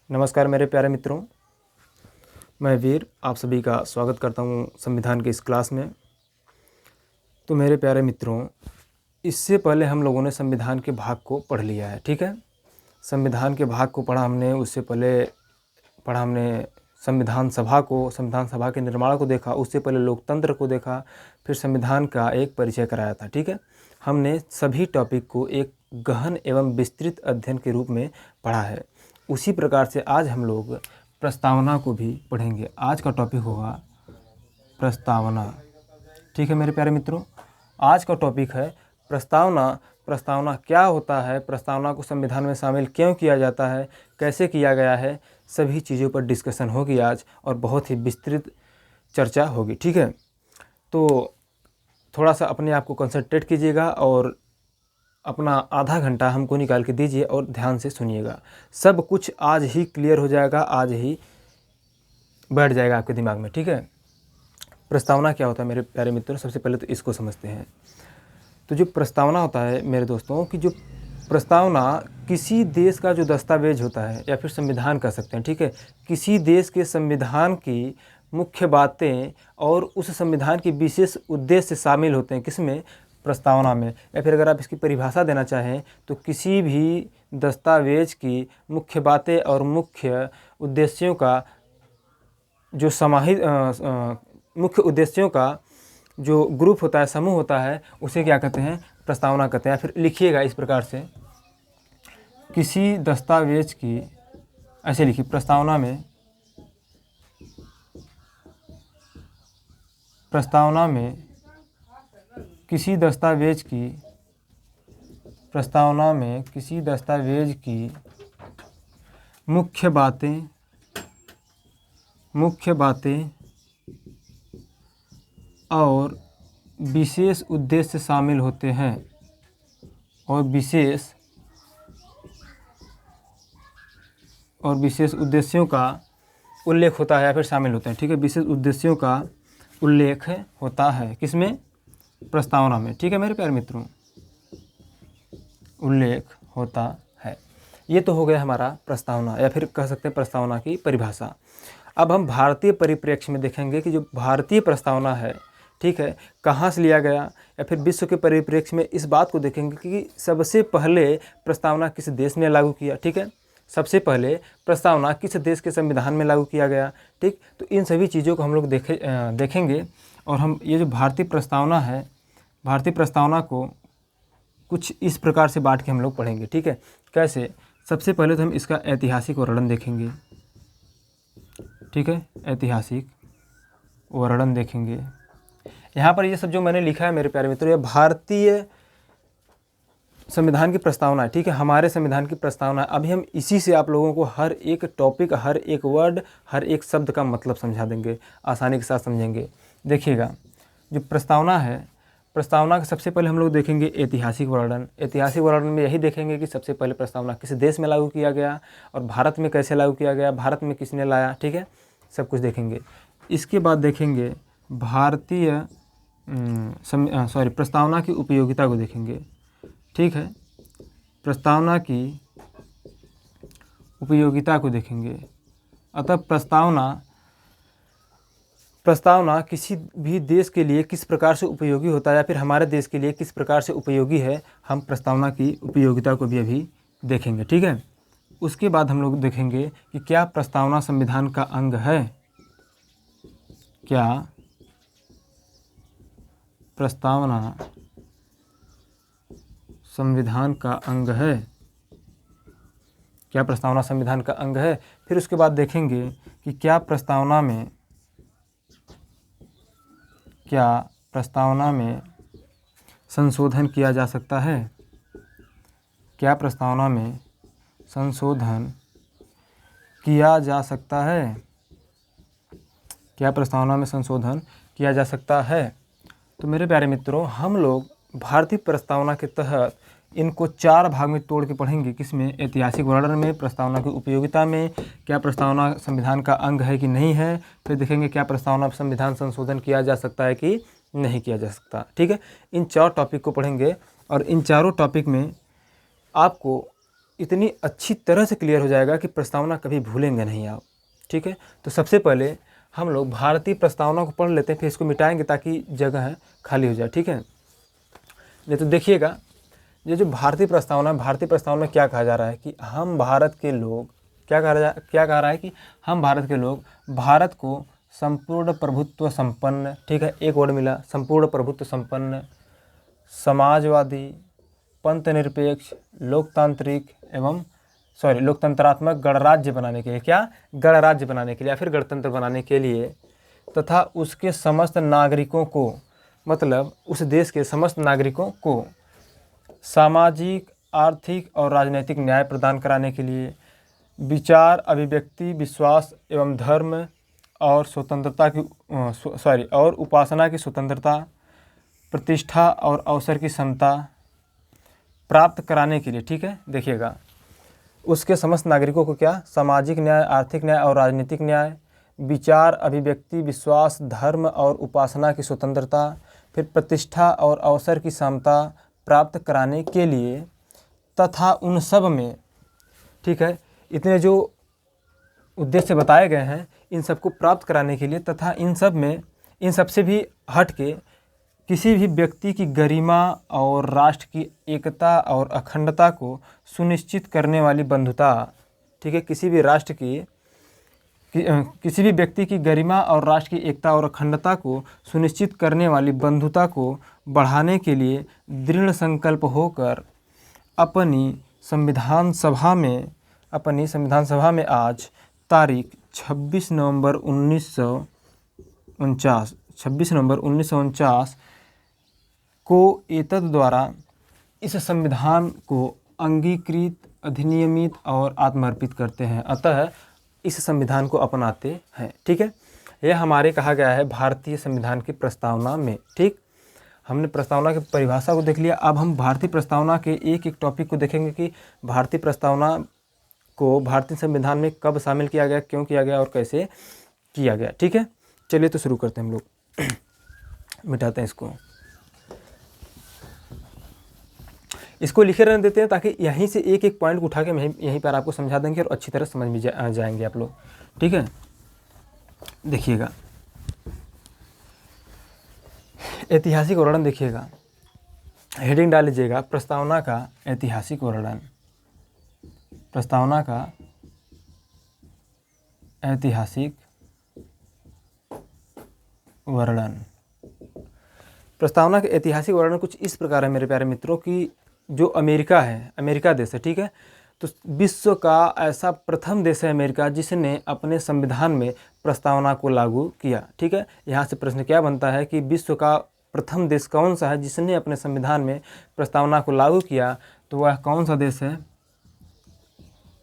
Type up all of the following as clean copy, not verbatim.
नमस्कार मेरे प्यारे मित्रों, मैं वीर आप सभी का स्वागत करता हूं संविधान की इस क्लास में। तो मेरे प्यारे मित्रों, इससे पहले हम लोगों ने संविधान के भाग को पढ़ लिया है, ठीक है। संविधान के भाग को पढ़ा हमने, उससे पहले पढ़ा हमने संविधान सभा को, संविधान सभा के निर्माण को देखा, उससे पहले लोकतंत्र को देखा, फिर संविधान का एक परिचय कराया था, ठीक है। हमने सभी टॉपिक को एक गहन एवं विस्तृत अध्ययन के रूप में पढ़ा है। उसी प्रकार से आज हम लोग प्रस्तावना को भी पढ़ेंगे। आज का टॉपिक होगा प्रस्तावना, ठीक है मेरे प्यारे मित्रों। आज का टॉपिक है प्रस्तावना। प्रस्तावना क्या होता है, प्रस्तावना को संविधान में शामिल क्यों किया जाता है, कैसे किया गया है, सभी चीज़ों पर डिस्कशन होगी आज और बहुत ही विस्तृत चर्चा होगी, ठीक है। तो थोड़ा सा अपने आप को कंसंट्रेट कीजिएगा और अपना आधा घंटा हमको निकाल के दीजिए और ध्यान से सुनिएगा। सब कुछ आज ही क्लियर हो जाएगा, आज ही बैठ जाएगा आपके दिमाग में, ठीक है। प्रस्तावना क्या होता है मेरे प्यारे मित्रों, सबसे पहले तो इसको समझते हैं। तो जो प्रस्तावना होता है मेरे दोस्तों, कि जो प्रस्तावना किसी देश का जो दस्तावेज होता है या फिर संविधान कह सकते हैं, ठीक है, किसी देश के संविधान की मुख्य बातें और उस संविधान के विशेष उद्देश्य शामिल होते हैं किसमें, प्रस्तावना में। या फिर अगर आप इसकी परिभाषा देना चाहें तो किसी भी दस्तावेज की मुख्य बातें और मुख्य उद्देश्यों का जो समाहित मुख्य उद्देश्यों का जो ग्रुप होता है, समूह होता है, उसे क्या कहते हैं, प्रस्तावना कहते हैं। या फिर लिखिएगा इस प्रकार से, किसी दस्तावेज की, ऐसे लिखिए, प्रस्तावना में किसी दस्तावेज की, प्रस्तावना में किसी दस्तावेज की मुख्य बातें और विशेष उद्देश्य शामिल होते हैं, और विशेष उद्देश्यों का उल्लेख होता है या फिर शामिल होते हैं, ठीक है। विशेष उद्देश्यों का उल्लेख होता है किसमें, प्रस्तावना में, ठीक है मेरे प्यारे मित्रों, उल्लेख होता है। ये तो हो गया हमारा प्रस्तावना, या फिर कह सकते हैं प्रस्तावना की परिभाषा। अब हम भारतीय परिप्रेक्ष्य में देखेंगे कि जो भारतीय प्रस्तावना है, ठीक है, कहाँ से लिया गया, या फिर विश्व के परिप्रेक्ष्य में इस बात को देखेंगे कि सबसे पहले प्रस्तावना किस देश ने लागू किया, ठीक है। सबसे पहले प्रस्तावना किस देश के संविधान में लागू किया गया, ठीक। तो इन सभी चीज़ों को हम लोग देखेंगे। और हम ये जो भारतीय प्रस्तावना है, भारतीय प्रस्तावना को कुछ इस प्रकार से बांट के हम लोग पढ़ेंगे, ठीक है। कैसे, सबसे पहले तो हम इसका ऐतिहासिक वर्णन देखेंगे, ठीक है, ऐतिहासिक वर्णन देखेंगे। यहाँ पर ये सब जो मैंने लिखा है मेरे प्यारे मित्रों, ये भारतीय संविधान की प्रस्तावना है, ठीक है, हमारे संविधान की प्रस्तावना है। अभी हम इसी से आप लोगों को हर एक टॉपिक, हर एक वर्ड, हर एक शब्द का मतलब समझा देंगे, आसानी के साथ समझेंगे। देखिएगा, जो प्रस्तावना है, प्रस्तावना का सबसे पहले हम लोग देखेंगे ऐतिहासिक वर्णन। ऐतिहासिक वर्णन में यही देखेंगे कि सबसे पहले प्रस्तावना किस देश में लागू किया गया और भारत में कैसे लागू किया गया, भारत में किसने लाया, ठीक है, सब कुछ देखेंगे। इसके बाद देखेंगे प्रस्तावना की उपयोगिता को देखेंगे, ठीक है, प्रस्तावना की उपयोगिता को देखेंगे। अतः प्रस्तावना किसी भी देश के लिए किस प्रकार से उपयोगी होता है, या फिर हमारे देश के लिए किस प्रकार से उपयोगी है, हम प्रस्तावना की उपयोगिता को भी अभी देखेंगे, ठीक है। उसके बाद हम लोग देखेंगे कि क्या प्रस्तावना संविधान का अंग है, क्या प्रस्तावना संविधान का अंग है, क्या प्रस्तावना संविधान का अंग है। फिर उसके बाद देखेंगे कि क्या प्रस्तावना में संशोधन किया जा सकता है, क्या प्रस्तावना में संशोधन किया जा सकता है, क्या प्रस्तावना में संशोधन किया जा सकता है। तो मेरे प्यारे मित्रों, हम लोग भारतीय प्रस्तावना के तहत इनको 4 भाग में तोड़ के पढ़ेंगे। किसमें, ऐतिहासिक वर्णन में, प्रस्तावना की उपयोगिता में, क्या प्रस्तावना संविधान का अंग है कि नहीं है, फिर देखेंगे क्या प्रस्तावना संविधान संशोधन किया जा सकता है कि नहीं किया जा सकता, ठीक है। इन 4 टॉपिक को पढ़ेंगे और इन चारों टॉपिक में आपको इतनी अच्छी तरह से क्लियर हो जाएगा कि प्रस्तावना कभी भूलेंगे नहीं आप। ठीक है, तो सबसे पहले हम लोग भारतीय प्रस्तावना को पढ़ लेते हैं, फिर इसको मिटाएंगे ताकि जगह खाली हो जाए। ठीक है, नहीं तो देखिएगा, ये जो भारतीय प्रस्तावना में क्या कहा जा रहा है कि हम भारत के लोग, क्या कहा रहा है कि हम भारत के लोग भारत को संपूर्ण प्रभुत्व संपन्न, ठीक है, एक वर्ड मिला, संपूर्ण प्रभुत्व संपन्न, समाजवादी, पंथ निरपेक्ष, लोकतंत्रात्मक गणराज्य बनाने के लिए, क्या गणराज्य बनाने के लिए या फिर गणतंत्र बनाने के लिए तथा उसके समस्त नागरिकों को, मतलब उस देश के समस्त नागरिकों को सामाजिक, आर्थिक और राजनीतिक न्याय प्रदान कराने के लिए विचार, अभिव्यक्ति, विश्वास एवं धर्म और स्वतंत्रता की और उपासना की स्वतंत्रता, प्रतिष्ठा और अवसर की समता प्राप्त कराने के लिए, ठीक है, देखिएगा, उसके समस्त नागरिकों को क्या सामाजिक न्याय, आर्थिक न्याय और राजनीतिक न्याय, विचार, अभिव्यक्ति, विश्वास, धर्म और उपासना की स्वतंत्रता, फिर प्रतिष्ठा और अवसर की समता प्राप्त कराने के लिए तथा उन सब में, ठीक है, इतने जो उद्देश्य बताए गए हैं इन सबको प्राप्त कराने के लिए तथा इन सब से भी हट के किसी भी व्यक्ति की गरिमा और राष्ट्र की एकता और अखंडता को सुनिश्चित करने वाली बंधुता, ठीक है, किसी भी व्यक्ति की गरिमा और राष्ट्र की एकता और अखंडता को सुनिश्चित करने वाली बंधुता को बढ़ाने के लिए दृढ़ संकल्प होकर अपनी संविधान सभा में आज तारीख 26 नवंबर 1949 को एतद द्वारा इस संविधान को अंगीकृत, अधिनियमित और आत्मर्पित करते हैं, अतः इस संविधान को अपनाते हैं। ठीक है, यह हमारे कहा गया है भारतीय संविधान की प्रस्तावना में। ठीक, हमने प्रस्तावना की परिभाषा को देख लिया। अब हम भारतीय प्रस्तावना के एक एक टॉपिक को देखेंगे कि भारतीय प्रस्तावना को भारतीय संविधान में कब शामिल किया गया, क्यों किया गया और कैसे किया गया। ठीक है, चलिए तो शुरू करते हैं हम लोग। मिटाते हैं इसको लिखे रहने देते हैं ताकि यहीं से एक एक पॉइंट को उठा के यहीं पर आपको समझा देंगे और अच्छी तरह समझ में जाएंगे आप लोग। ठीक है, देखिएगा, ऐतिहासिक वर्णन देखिएगा, हेडिंग डाल लीजिएगा, प्रस्तावना का ऐतिहासिक वर्णन। प्रस्तावना का ऐतिहासिक वर्णन। प्रस्तावना के ऐतिहासिक वर्णन कुछ इस प्रकार है मेरे प्यारे मित्रों कि जो अमेरिका देश है, ठीक है, तो विश्व का ऐसा प्रथम देश है अमेरिका जिसने अपने संविधान में प्रस्तावना को लागू किया। ठीक है, यहाँ से प्रश्न क्या बनता है कि विश्व का प्रथम देश कौन सा है जिसने अपने संविधान में प्रस्तावना को लागू किया, तो वह कौन सा देश है?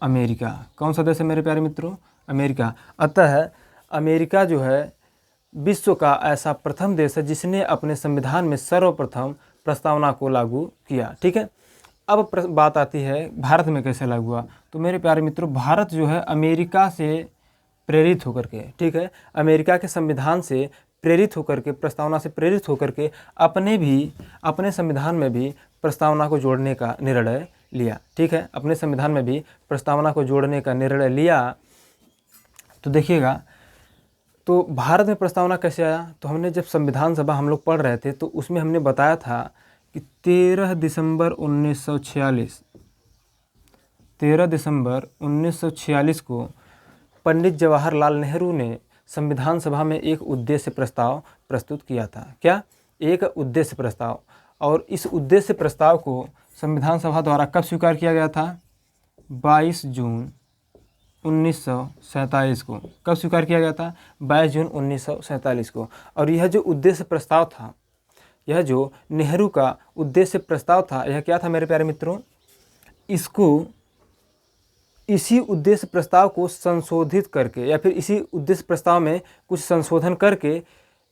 अमेरिका। कौन सा देश है मेरे प्यारे मित्रों? अमेरिका। अतः अमेरिका जो है विश्व का ऐसा प्रथम देश है जिसने अपने संविधान में सर्वप्रथम प्रस्तावना को लागू किया। ठीक है, अब बात आती है भारत में कैसे लागू हुआ। तो मेरे प्यारे मित्रों, भारत जो है अमेरिका से प्रेरित होकर के, ठीक है, अमेरिका के संविधान से प्रेरित होकर के, प्रस्तावना से प्रेरित होकर के अपने संविधान में भी प्रस्तावना को जोड़ने का निर्णय लिया। ठीक है, अपने संविधान में भी प्रस्तावना को जोड़ने का निर्णय लिया। तो देखिएगा, तो भारत में प्रस्तावना कैसे आया? तो हमने जब संविधान सभा हम लोग पढ़ रहे थे तो उसमें हमने बताया था कि 13 दिसंबर 1946 को पंडित जवाहरलाल नेहरू ने संविधान सभा में एक उद्देश्य प्रस्ताव प्रस्तुत किया था। क्या? एक उद्देश्य प्रस्ताव। और इस उद्देश्य प्रस्ताव को संविधान सभा द्वारा कब स्वीकार किया गया था? 22 जून 1947 को। कब स्वीकार किया गया था? 22 जून 1947 को। और यह जो उद्देश्य प्रस्ताव था, यह जो नेहरू का उद्देश्य प्रस्ताव था, यह क्या था मेरे प्यारे मित्रों? इसी उद्देश्य प्रस्ताव को संशोधित करके या फिर इसी उद्देश्य प्रस्ताव में कुछ संशोधन करके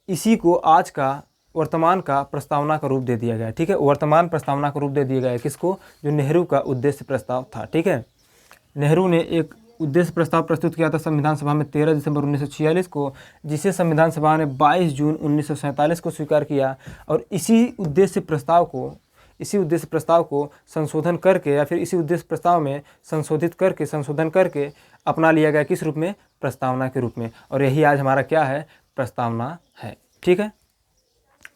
इसी को आज का वर्तमान का प्रस्तावना का रूप दे दिया गया। ठीक है, वर्तमान प्रस्तावना का रूप दे दिया गया है। किसको? जो नेहरू का उद्देश्य प्रस्ताव था। ठीक है, नेहरू ने एक उद्देश्य प्रस्ताव प्रस्तुत किया था संविधान सभा में 13 दिसंबर 1946 को, जिसे संविधान सभा ने 22 जून 1947 को स्वीकार किया। और इसी उद्देश्य प्रस्ताव को इसी उद्देश्य प्रस्ताव को संशोधन करके या फिर इसी उद्देश्य प्रस्ताव में संशोधन करके अपना लिया गया किस रूप में? प्रस्तावना के रूप में। और यही आज हमारा क्या है? प्रस्तावना है। ठीक है,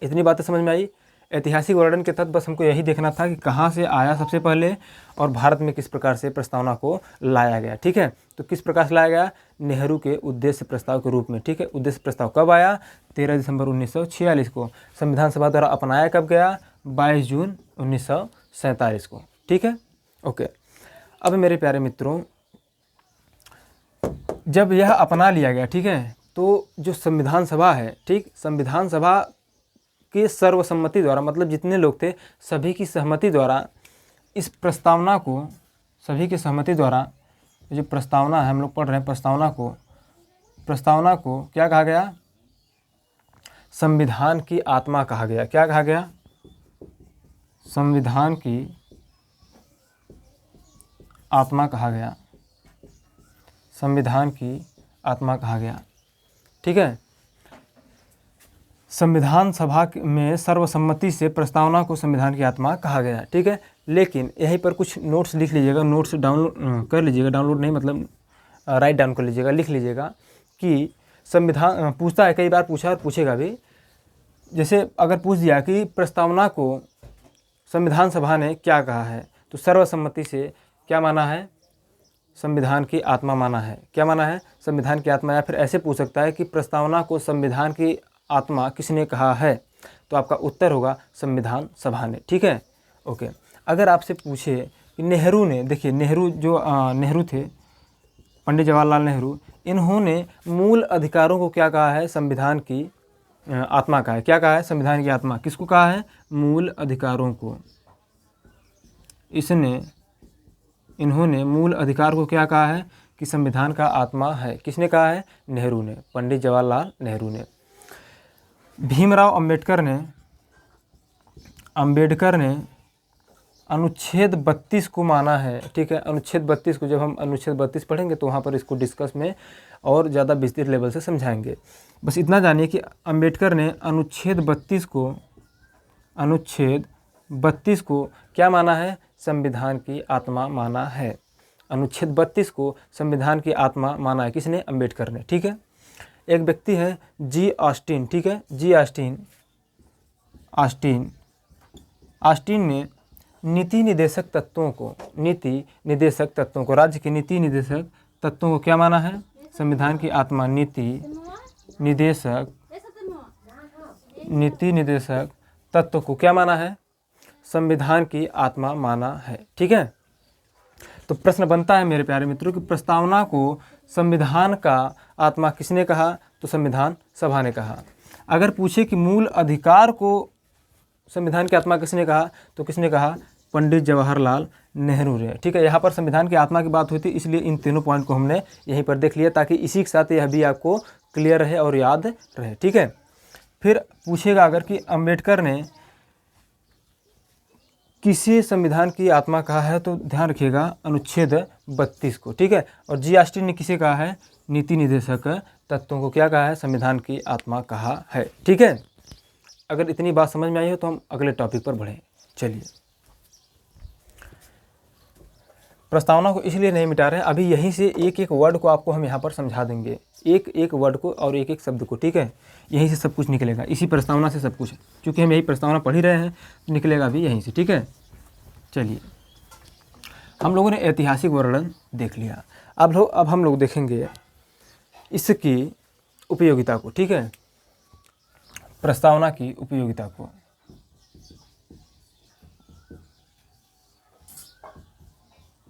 इतनी बातें समझ में आई। ऐतिहासिक वर्णन के तहत बस हमको यही देखना था कि कहाँ से आया सबसे पहले और भारत में किस प्रकार से प्रस्तावना को लाया गया। ठीक है, तो किस प्रकार से लाया गया? नेहरू के उद्देश्य प्रस्ताव के रूप में। ठीक है, उद्देश्य प्रस्ताव कब आया? 13 दिसंबर 1946 को। संविधान सभा द्वारा अपनाया कब गया? 22 जून 1947 को। ठीक है, ओके। अब मेरे प्यारे मित्रों, जब यह अपना लिया गया, ठीक है, तो जो संविधान सभा है, ठीक, संविधान सभा के सर्वसम्मति द्वारा, मतलब जितने लोग थे सभी की सहमति द्वारा इस प्रस्तावना को, सभी की सहमति द्वारा जो प्रस्तावना है हम लोग पढ़ रहे हैं, प्रस्तावना को क्या कहा गया? संविधान की आत्मा कहा गया। क्या कहा गया? संविधान की आत्मा कहा गया। संविधान की आत्मा कहा गया। ठीक है, संविधान सभा में सर्वसम्मति से प्रस्तावना को संविधान की आत्मा कहा गया। ठीक है, लेकिन यहीं पर कुछ नोट्स लिख लीजिएगा, नोट्स डाउनलोड कर लीजिएगा, डाउनलोड नहीं मतलब राइट डाउन कर लीजिएगा, लिख लीजिएगा कि संविधान पूछता है, कई बार पूछा और पूछेगा भी। जैसे अगर पूछ दिया कि प्रस्तावना को संविधान सभा ने क्या कहा है, तो सर्वसम्मति से क्या माना है? संविधान की आत्मा माना है। क्या माना है? संविधान की आत्मा। या फिर ऐसे पूछ सकता है कि प्रस्तावना को संविधान की आत्मा किसने कहा है? तो आपका उत्तर होगा संविधान सभा ने। ठीक है, ओके। अगर आपसे पूछे कि नेहरू ने, देखिए नेहरू जो नेहरू थे, पंडित जवाहरलाल नेहरू, इन्होंने मूल अधिकारों को क्या कहा है? संविधान की आत्मा कहा है। क्या कहा है? संविधान की आत्मा। किसको कहा है? मूल अधिकारों को। इन्होंने मूल अधिकार को क्या कहा है? कि संविधान का आत्मा है। किसने कहा है? नेहरू ने, पंडित जवाहरलाल नेहरू ने। भीमराव अंबेडकर ने अनुच्छेद 32 को माना है। ठीक है, अनुच्छेद 32 को, जब हम अनुच्छेद 32 पढ़ेंगे तो वहाँ पर इसको डिस्कस में और ज़्यादा विस्तृत लेवल से समझाएंगे। बस इतना जानिए कि अंबेडकर ने अनुच्छेद 32 को क्या माना है? संविधान की आत्मा माना है। अनुच्छेद 32 को संविधान की आत्मा माना है। किसने? अंबेडकर ने। ठीक है, एक व्यक्ति है जी ऑस्टिन। ठीक है, जी ऑस्टिन ने नीति निदेशक तत्वों को, राज्य के नीति निदेशक तत्वों को क्या माना है? संविधान की आत्मा। नीति निदेशक तत्व को क्या माना है? संविधान की आत्मा माना है। ठीक है, तो प्रश्न बनता है मेरे प्यारे मित्रों कि प्रस्तावना को संविधान का आत्मा किसने कहा? तो संविधान सभा ने कहा। अगर पूछे कि मूल अधिकार को संविधान की आत्मा किसने कहा, तो किसने कहा? पंडित जवाहरलाल नेहरू ने। ठीक है, यहाँ पर संविधान की आत्मा की बात हुई थी, इसलिए इन तीनों पॉइंट को हमने यहीं पर देख लिया, ताकि इसी के साथ यह भी आपको क्लियर रहे और याद रहे। ठीक है, फिर पूछेगा अगर कि अंबेडकर ने किसी संविधान की आत्मा कहा है, तो ध्यान रखिएगा अनुच्छेद 32 को। ठीक है, और जी ऑस्टिन ने किसे कहा है? नीति निदेशक तत्वों को क्या कहा है? संविधान की आत्मा कहा है। ठीक है, अगर इतनी बात समझ में आई हो तो हम अगले टॉपिक पर बढ़ें। चलिए, प्रस्तावना को इसलिए नहीं मिटा रहे हैं, अभी यहीं से एक एक वर्ड को आपको हम यहाँ पर समझा देंगे, एक एक वर्ड को और एक एक शब्द को। ठीक है, यहीं से सब कुछ निकलेगा, इसी प्रस्तावना से सब कुछ, क्योंकि हम यही प्रस्तावना पढ़ ही रहे हैं, तो निकलेगा भी यहीं से। ठीक है, चलिए, हम लोगों ने ऐतिहासिक वर्णन देख लिया। अब हम लोग देखेंगे इसकी उपयोगिता को। ठीक है, प्रस्तावना की उपयोगिता को।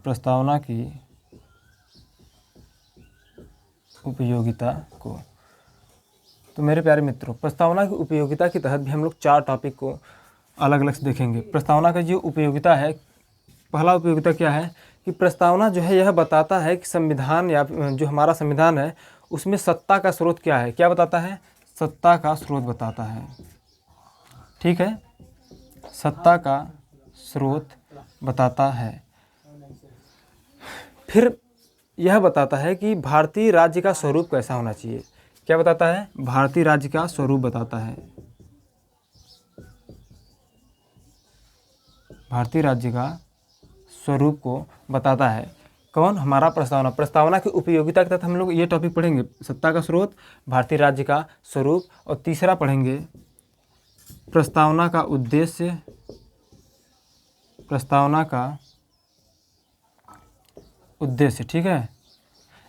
प्रस्तावना की उपयोगिता को। तो मेरे प्यारे मित्रों, प्रस्तावना की उपयोगिता के तहत भी हम लोग 4 टॉपिक को अलग अलग से देखेंगे। प्रस्तावना का जो उपयोगिता है, पहला उपयोगिता क्या है कि प्रस्तावना जो है यह बताता है कि संविधान या जो हमारा संविधान है उसमें सत्ता का स्रोत क्या है। क्या बताता है? सत्ता का स्रोत बताता है। ठीक है, सत्ता का स्रोत बताता है। फिर यह बताता है कि भारतीय राज्य का स्वरूप कैसा होना चाहिए। क्या बताता है? भारतीय राज्य का स्वरूप बताता है। भारतीय राज्य का स्वरूप को बताता है। कौन? हमारा प्रस्तावना। प्रस्तावना की उपयोगिता के तहत हम लोग ये टॉपिक पढ़ेंगे, सत्ता का स्रोत, भारतीय राज्य का स्वरूप, और तीसरा पढ़ेंगे प्रस्तावना का उद्देश्य, प्रस्तावना का उद्देश्य, ठीक है,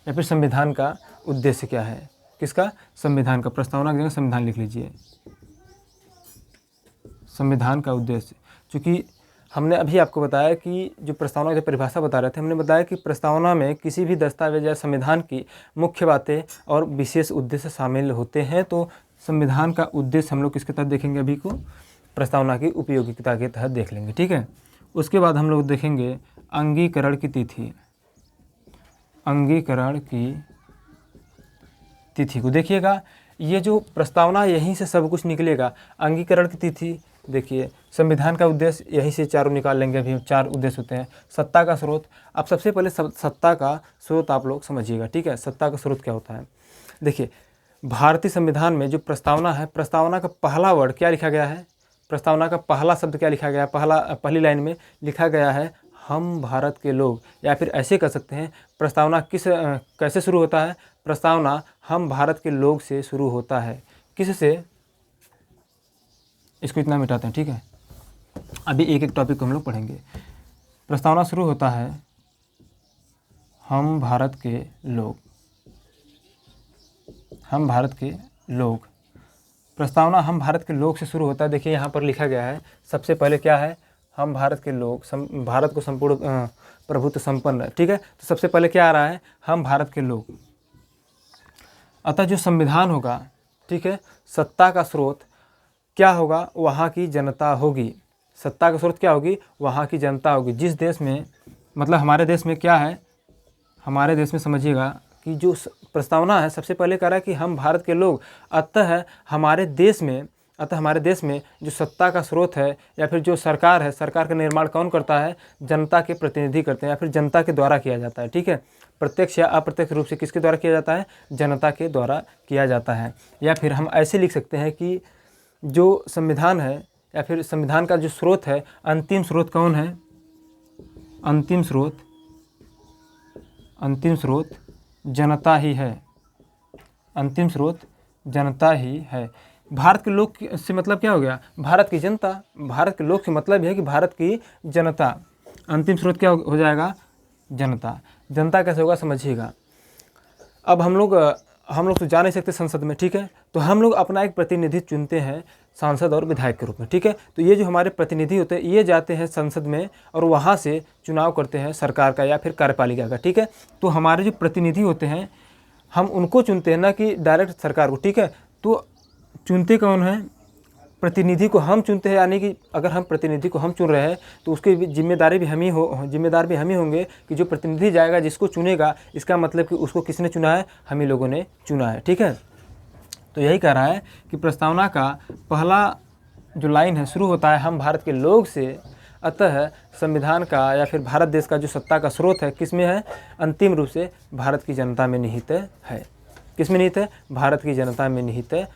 या फिर संविधान का उद्देश्य क्या है। किसका? संविधान का। प्रस्तावना की जगह संविधान लिख लीजिए, संविधान का उद्देश्य। क्योंकि हमने अभी आपको बताया कि जो प्रस्तावना की परिभाषा बता रहे थे, हमने बताया कि प्रस्तावना में किसी भी दस्तावेज या संविधान की मुख्य बातें और विशेष उद्देश्य शामिल होते हैं। तो संविधान का उद्देश्य हम लोग किसके तहत देखेंगे? अभी को प्रस्तावना की उपयोगिता के तहत देख लेंगे, ठीक है। उसके बाद हम लोग देखेंगे अंगीकरण की तिथि, अंगीकरण की तिथि को देखिएगा। ये जो प्रस्तावना, यहीं से सब कुछ निकलेगा। अंगीकरण की तिथि देखिए, संविधान का उद्देश्य, यहीं से चारों निकाल लेंगे। अभी 4 उद्देश्य होते हैं। सत्ता का स्रोत, अब सबसे पहले सत्ता का स्रोत आप लोग समझिएगा, ठीक है। सत्ता का स्रोत क्या होता है? देखिए, भारतीय संविधान में जो प्रस्तावना है, प्रस्तावना का पहला वर्ड क्या लिखा गया है? प्रस्तावना का पहला शब्द क्या लिखा गया है? पहली लाइन में लिखा गया है हम भारत के लोग, या फिर ऐसे कह सकते हैं प्रस्तावना कैसे शुरू होता है? प्रस्तावना हम भारत के लोग से शुरू होता है। किससे? इसको इतना मिटाते हैं, ठीक है। अभी एक एक टॉपिक को हम लोग पढ़ेंगे। प्रस्तावना शुरू होता है हम भारत के लोग, हम भारत के लोग। प्रस्तावना हम भारत के लोग से शुरू होता है। देखिए यहाँ पर लिखा गया है, सबसे पहले क्या है? हम भारत के लोग, भारत को संपूर्ण प्रभुत्व संपन्न, ठीक है। तो सबसे पहले क्या आ रहा है? हम भारत के लोग। अतः जो संविधान होगा, ठीक है, सत्ता का स्रोत क्या होगा? वहाँ की जनता होगी। सत्ता का स्रोत क्या होगी? वहाँ की जनता होगी। जिस देश में, मतलब हमारे देश में क्या है? हमारे देश में समझिएगा कि जो प्रस्तावना है, सबसे पहले कह रहा है कि हम भारत के लोग। अतः हमारे देश में जो सत्ता का स्रोत है या फिर जो सरकार है, सरकार का निर्माण कौन करता है? जनता के प्रतिनिधि करते हैं, या फिर जनता के द्वारा किया जाता है, ठीक है। प्रत्यक्ष या अप्रत्यक्ष रूप से किसके द्वारा किया जाता है? जनता के द्वारा किया जाता है। या फिर हम ऐसे लिख सकते हैं कि जो संविधान है या फिर संविधान का जो स्रोत है, अंतिम स्रोत कौन है? अंतिम स्रोत जनता ही है। अंतिम स्रोत जनता ही है। भारत के लोग से मतलब क्या हो गया? भारत की जनता। भारत के लोग से मतलब यह है कि भारत की जनता। अंतिम स्रोत क्या हो जाएगा? जनता। जनता कैसे होगा समझिएगा। अब हम लोग तो जा नहीं सकते संसद में, ठीक है। तो हम लोग अपना एक प्रतिनिधि चुनते हैं सांसद और विधायक के रूप में, ठीक है। तो ये जो हमारे प्रतिनिधि होते हैं, ये जाते हैं संसद में और वहाँ से चुनाव करते हैं सरकार का या फिर कार्यपालिका का, ठीक है। तो हमारे जो प्रतिनिधि होते हैं, हम उनको चुनते हैं, ना कि डायरेक्ट सरकार को, ठीक है। तो चुनते कौन है? प्रतिनिधि को हम चुनते हैं, यानी कि अगर हम प्रतिनिधि को हम चुन रहे हैं तो उसकी जिम्मेदार भी हम ही होंगे कि जो प्रतिनिधि जाएगा, जिसको चुनेगा, इसका मतलब कि उसको किसने चुना है? हम ही लोगों ने चुना है, ठीक है। तो यही कह रहा है कि प्रस्तावना का पहला जो लाइन है शुरू होता है हम भारत के लोग से। अतः संविधान का या फिर भारत देश का जो सत्ता का स्रोत है, किस में है? अंतिम रूप से भारत की जनता में निहित है। किस में निहित है? भारत की जनता में निहित है,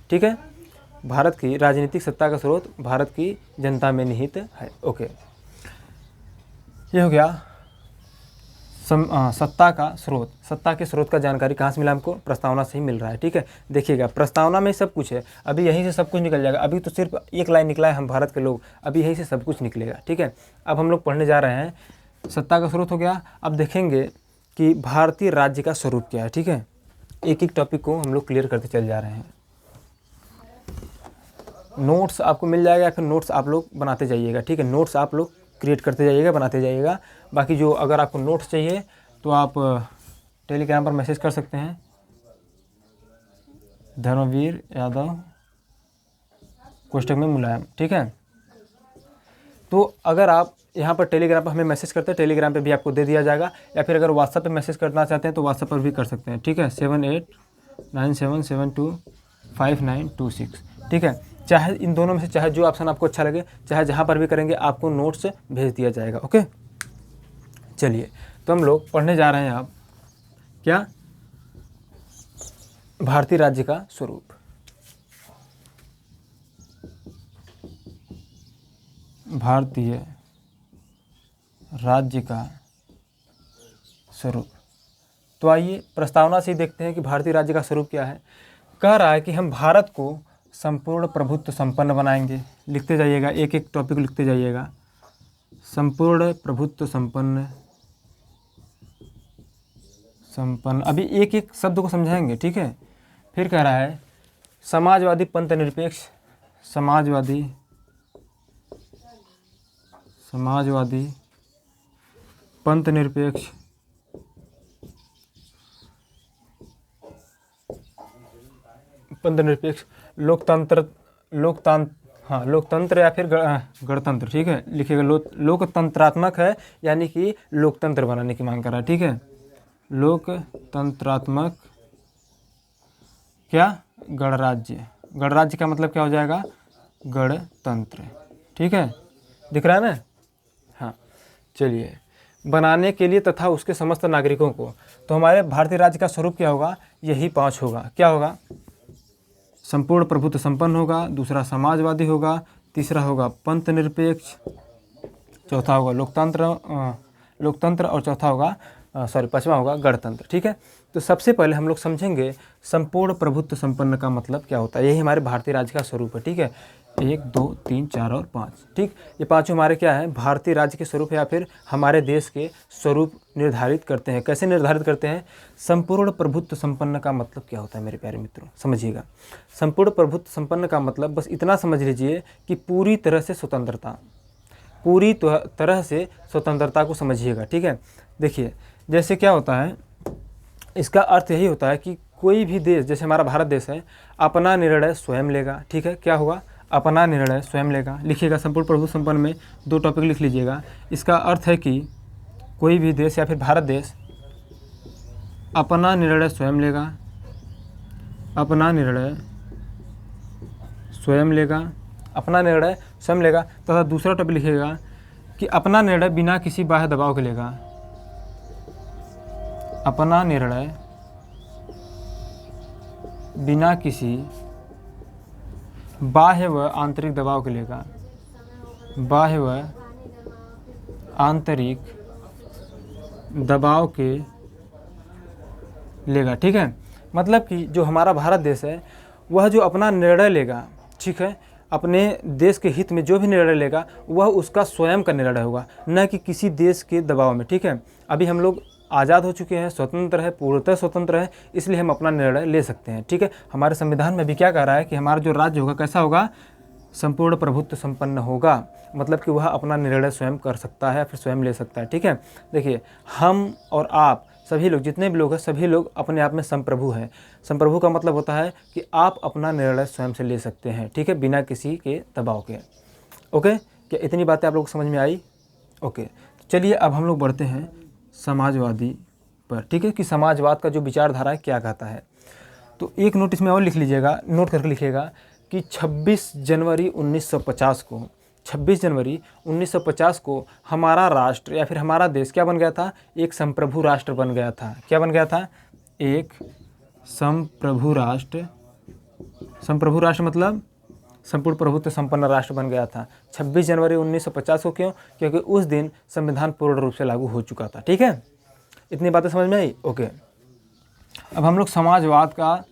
ठीक है। भारत की राजनीतिक सत्ता का स्रोत भारत की जनता में निहित है। ओके, ये हो गया सत्ता का स्रोत। सत्ता के स्रोत का जानकारी कहाँ से मिला हमको? प्रस्तावना से ही मिल रहा है, ठीक है। देखिएगा, प्रस्तावना में सब कुछ है। अभी यहीं से सब कुछ निकल जाएगा। अभी तो सिर्फ एक लाइन निकला है हम भारत के लोग, अभी यहीं से सब कुछ निकलेगा, ठीक है। अब हम लोग पढ़ने जा रहे हैं, सत्ता का स्रोत हो गया। अब देखेंगे कि भारतीय राज्य का स्वरूप क्या है, ठीक है। एक एक टॉपिक को हम लोग क्लियर करते चले जा रहे हैं। नोट्स आपको मिल जाएगा या फिर नोट्स आप लोग बनाते जाइएगा, ठीक है। नोट्स आप लोग क्रिएट करते जाइएगा, बनाते जाइएगा। बाकी जो अगर आपको नोट्स चाहिए तो आप टेलीग्राम पर मैसेज कर सकते हैं, धर्मवीर यादव कोष्टक में मुलायम, ठीक है। तो अगर आप यहाँ पर टेलीग्राम पर हमें मैसेज करते हैं, टेलीग्राम पे भी आपको दे दिया जाएगा। या फिर अगर व्हाट्सएप पे मैसेज करना चाहते हैं तो व्हाट्सएप पर भी कर सकते हैं, ठीक है। 7897725926, ठीक है। चाहे इन दोनों में से चाहे जो ऑप्शन आपको अच्छा लगे, चाहे जहाँ पर भी करेंगे आपको नोट्स भेज दिया जाएगा, ओके। चलिए, तो हम लोग पढ़ने जा रहे हैं अब क्या? भारतीय राज्य का स्वरूप। भारतीय राज्य का स्वरूप। तो आइए प्रस्तावना से ही देखते हैं कि भारतीय राज्य का स्वरूप क्या है। कह रहा है कि हम भारत को संपूर्ण प्रभुत्व संपन्न बनाएंगे। लिखते जाइएगा, एक एक टॉपिक लिखते जाइएगा। संपूर्ण प्रभुत्व संपन्न, अभी एक एक शब्द को समझाएंगे, ठीक है। फिर कह रहा है समाजवादी पंथ निरपेक्ष, समाजवादी पंथ निरपेक्ष, लोकतंत्र या फिर गणतंत्र, ठीक है। लिखिएगा लोकतंत्रात्मक है, यानी कि लोकतंत्र बनाने की मांग कर रहा है, ठीक है। लोकतंत्रात्मक क्या, गणराज्य। गणराज्य का मतलब क्या हो जाएगा, गणतंत्र, ठीक है। दिख रहा है ना। हाँ, चलिए। बनाने के लिए तथा उसके समस्त नागरिकों को। तो हमारे भारतीय राज्य का स्वरूप क्या होगा, यही 5 होगा। क्या होगा, संपूर्ण प्रभुत्व संपन्न होगा, दूसरा समाजवादी होगा, तीसरा होगा पंथ निरपेक्ष, चौथा होगा लोकतंत्र और चौथा होगा पांचवा होगा गणतंत्र, ठीक है। तो सबसे पहले हम लोग समझेंगे संपूर्ण प्रभुत्व संपन्न का मतलब क्या होता है। यही हमारे भारतीय राज्य का स्वरूप है, ठीक है। 1 2 3 4 और 5, ठीक। ये पांचों हमारे क्या है, भारतीय राज्य के स्वरूप या फिर हमारे देश के स्वरूप निर्धारित करते हैं। कैसे निर्धारित करते हैं, संपूर्ण प्रभुत्व संपन्न का मतलब क्या होता है मेरे प्यारे मित्रों, समझिएगा। संपूर्ण प्रभुत्व संपन्न का मतलब बस इतना समझ लीजिए कि पूरी तरह से स्वतंत्रता, पूरी तरह से स्वतंत्रता को समझिएगा, ठीक है। देखिए जैसे क्या होता है, इसका अर्थ यही होता है कि कोई भी देश, जैसे हमारा भारत देश है, अपना निर्णय स्वयं लेगा, ठीक है। क्या होगा, अपना निर्णय स्वयं लेगा। लिखिएगा संपूर्ण प्रभुत्व संपन्न में 2 टॉपिक लिख लीजिएगा। इसका अर्थ है कि कोई भी देश या फिर भारत देश अपना निर्णय स्वयं लेगा, अपना निर्णय स्वयं लेगा, अपना निर्णय स्वयं लेगा। तथा दूसरा टॉपिक लिखिएगा कि अपना निर्णय बिना किसी बाह्य दबाव के लेगा, अपना निर्णय बिना किसी बाह्य व आंतरिक दबाव के लेगा, बाह्य व आंतरिक दबाव के लेगा, ठीक है। मतलब कि जो हमारा भारत देश है वह जो अपना निर्णय लेगा, ठीक है, अपने देश के हित में जो भी निर्णय लेगा वह उसका स्वयं का निर्णय होगा, न कि किसी देश के दबाव में, ठीक है। अभी हम लोग आज़ाद हो चुके हैं, स्वतंत्र है, पूर्णतः स्वतंत्र है, इसलिए हम अपना निर्णय ले सकते हैं, ठीक है। हमारे संविधान में भी क्या कह रहा है कि हमारा जो राज्य होगा कैसा होगा, संपूर्ण प्रभुत्व संपन्न होगा। मतलब कि वह अपना निर्णय स्वयं कर सकता है, फिर स्वयं ले सकता है, ठीक है। देखिए हम और आप सभी लोग, जितने भी लोग हैं, सभी लोग अपने आप में संप्रभु हैं। संप्रभु का मतलब होता है कि आप अपना निर्णय स्वयं से ले सकते हैं, ठीक है, बिना किसी के दबाव के। ओके, क्या इतनी बातें आप लोग को समझ में आई? ओके, चलिए अब हम लोग बढ़ते हैं समाजवादी पर, ठीक है, कि समाजवाद का जो विचारधारा है क्या कहता है। तो एक नोट इसमें और लिख लीजिएगा, नोट करके लिखिएगा कि 26 जनवरी 1950 को, 26 जनवरी 1950 को हमारा राष्ट्र या फिर हमारा देश क्या बन गया था, एक संप्रभु राष्ट्र बन गया था। क्या बन गया था, एक संप्रभु राष्ट्र। संप्रभु राष्ट्र मतलब संपूर्ण प्रभुत्व संपन्न राष्ट्र बन गया था 26 जनवरी 1950 को। क्यों? क्योंकि उस दिन संविधान पूर्ण रूप से लागू हो चुका था, ठीक है। इतनी बातें समझ में आई? ओके, अब हम लोग समाजवाद का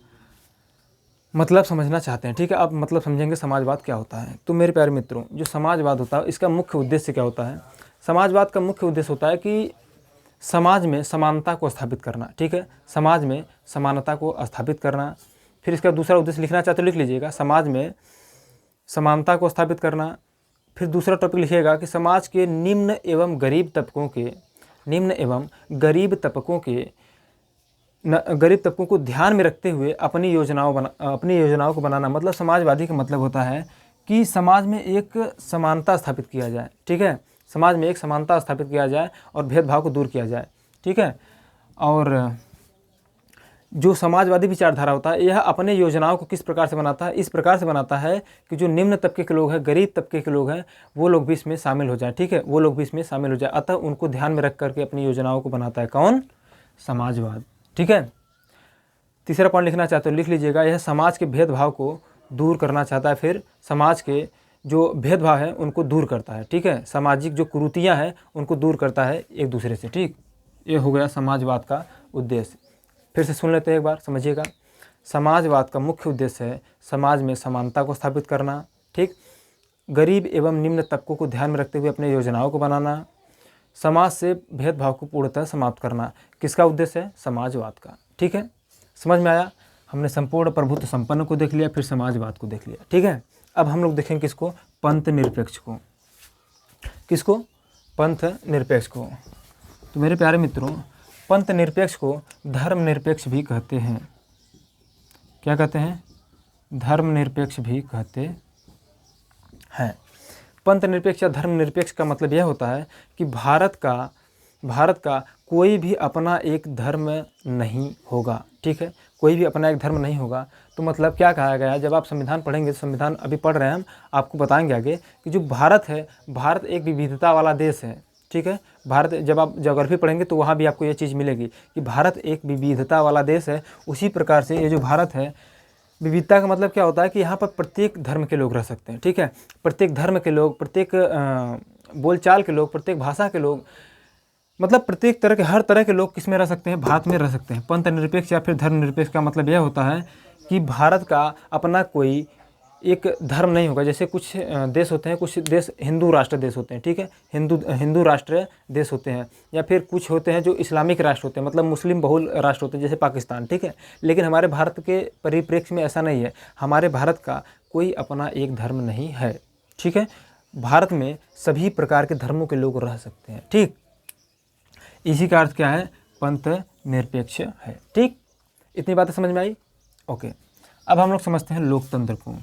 मतलब समझना चाहते हैं, ठीक है। अब मतलब समझेंगे समाजवाद क्या होता है। तो मेरे प्यारे मित्रों, जो समाजवाद होता है इसका मुख्य उद्देश्य क्या होता है। समाजवाद का मुख्य उद्देश्य होता है कि समाज में समानता को स्थापित करना, ठीक है, समाज में समानता को स्थापित करना। फिर इसका दूसरा उद्देश्य लिखना चाहते हो लिख लीजिएगा, समाज में समानता को स्थापित करना। फिर दूसरा टॉपिक लिखिएगा कि समाज के निम्न एवं गरीब तबकों को ध्यान में रखते हुए अपनी योजनाओं को बनाना। मतलब समाजवादी का मतलब होता है कि समाज में एक समानता स्थापित किया जाए, ठीक है, समाज में एक समानता स्थापित किया जाए और भेदभाव को दूर किया जाए, ठीक है। और जो समाजवादी विचारधारा होता है यह अपने योजनाओं को किस प्रकार से बनाता है, इस प्रकार से बनाता है कि जो निम्न तबके के लोग हैं, गरीब तबके के लोग हैं, वो लोग भी इसमें शामिल हो जाए, ठीक है, वो लोग भी इसमें शामिल हो जाए। अतः उनको ध्यान में रख करके अपनी योजनाओं को बनाता है कौन, समाजवाद, ठीक है। तीसरा पॉइंट लिखना चाहते हो लिख लीजिएगा, यह समाज के भेदभाव को दूर करना चाहता है। फिर समाज के जो भेदभाव है उनको दूर करता है, ठीक है। सामाजिक जो कुरीतियाँ हैं उनको दूर करता है एक दूसरे से, ठीक। ये हो गया समाजवाद का उद्देश्य। फिर से सुन लेते हैं एक बार, समझिएगा। समाजवाद का मुख्य उद्देश्य है समाज में समानता को स्थापित करना, ठीक। गरीब एवं निम्न तबकों को ध्यान में रखते हुए अपने योजनाओं को बनाना, समाज से भेदभाव को पूर्णतः समाप्त करना। किसका उद्देश्य है? समाजवाद का, ठीक है। समझ में आया? हमने संपूर्ण प्रभुत्व संपन्न को देख लिया, फिर समाजवाद को देख लिया, ठीक है। अब हम लोग देखेंगे किसको? पंथ निरपेक्ष को। किसको? पंथ निरपेक्ष को। तो मेरे प्यारे मित्रों, पंथ निरपेक्ष को धर्म निरपेक्ष भी कहते हैं। क्या कहते हैं? धर्म निरपेक्ष भी कहते हैं। पंथ निरपेक्ष या धर्म निरपेक्ष का मतलब यह होता है कि भारत का कोई भी अपना एक धर्म नहीं होगा, ठीक है। कोई भी अपना एक धर्म नहीं होगा। तो मतलब क्या कहा गया है? जब आप संविधान पढ़ेंगे, संविधान अभी पढ़ रहे हैं हम, आपको बताएंगे आगे कि जो भारत है, भारत एक विविधता वाला देश है, ठीक है। भारत, जब आप ज्योग्राफी पढ़ेंगे तो वहाँ भी आपको ये चीज़ मिलेगी कि भारत एक विविधता वाला देश है। उसी प्रकार से ये जो भारत है, विविधता का मतलब क्या होता है कि यहाँ पर प्रत्येक धर्म के लोग रह सकते हैं, ठीक है। प्रत्येक धर्म के लोग, प्रत्येक बोलचाल के लोग, प्रत्येक भाषा के लोग, मतलब प्रत्येक तरह के, हर तरह के लोग किस में रह सकते हैं? भारत में रह सकते हैं। पंथ निरपेक्ष या फिर धर्म निरपेक्ष का मतलब यह होता है कि भारत का अपना कोई एक धर्म नहीं होगा। जैसे कुछ देश होते हैं, कुछ देश हिंदू राष्ट्र देश होते हैं, ठीक है। हिंदू राष्ट्र देश होते हैं, या फिर कुछ होते हैं जो इस्लामिक राष्ट्र होते हैं, मतलब मुस्लिम बहुल राष्ट्र होते हैं, जैसे पाकिस्तान, ठीक है। लेकिन हमारे भारत के परिप्रेक्ष्य में ऐसा नहीं है। हमारे भारत का कोई अपना एक धर्म नहीं है, ठीक है। भारत में सभी प्रकार के धर्मों के लोग रह सकते हैं, ठीक। इसी का अर्थ क्या है? पंथ निरपेक्ष है, ठीक। इतनी बातें समझ में आई? ओके। अब हम लोग समझते हैं लोकतंत्र को।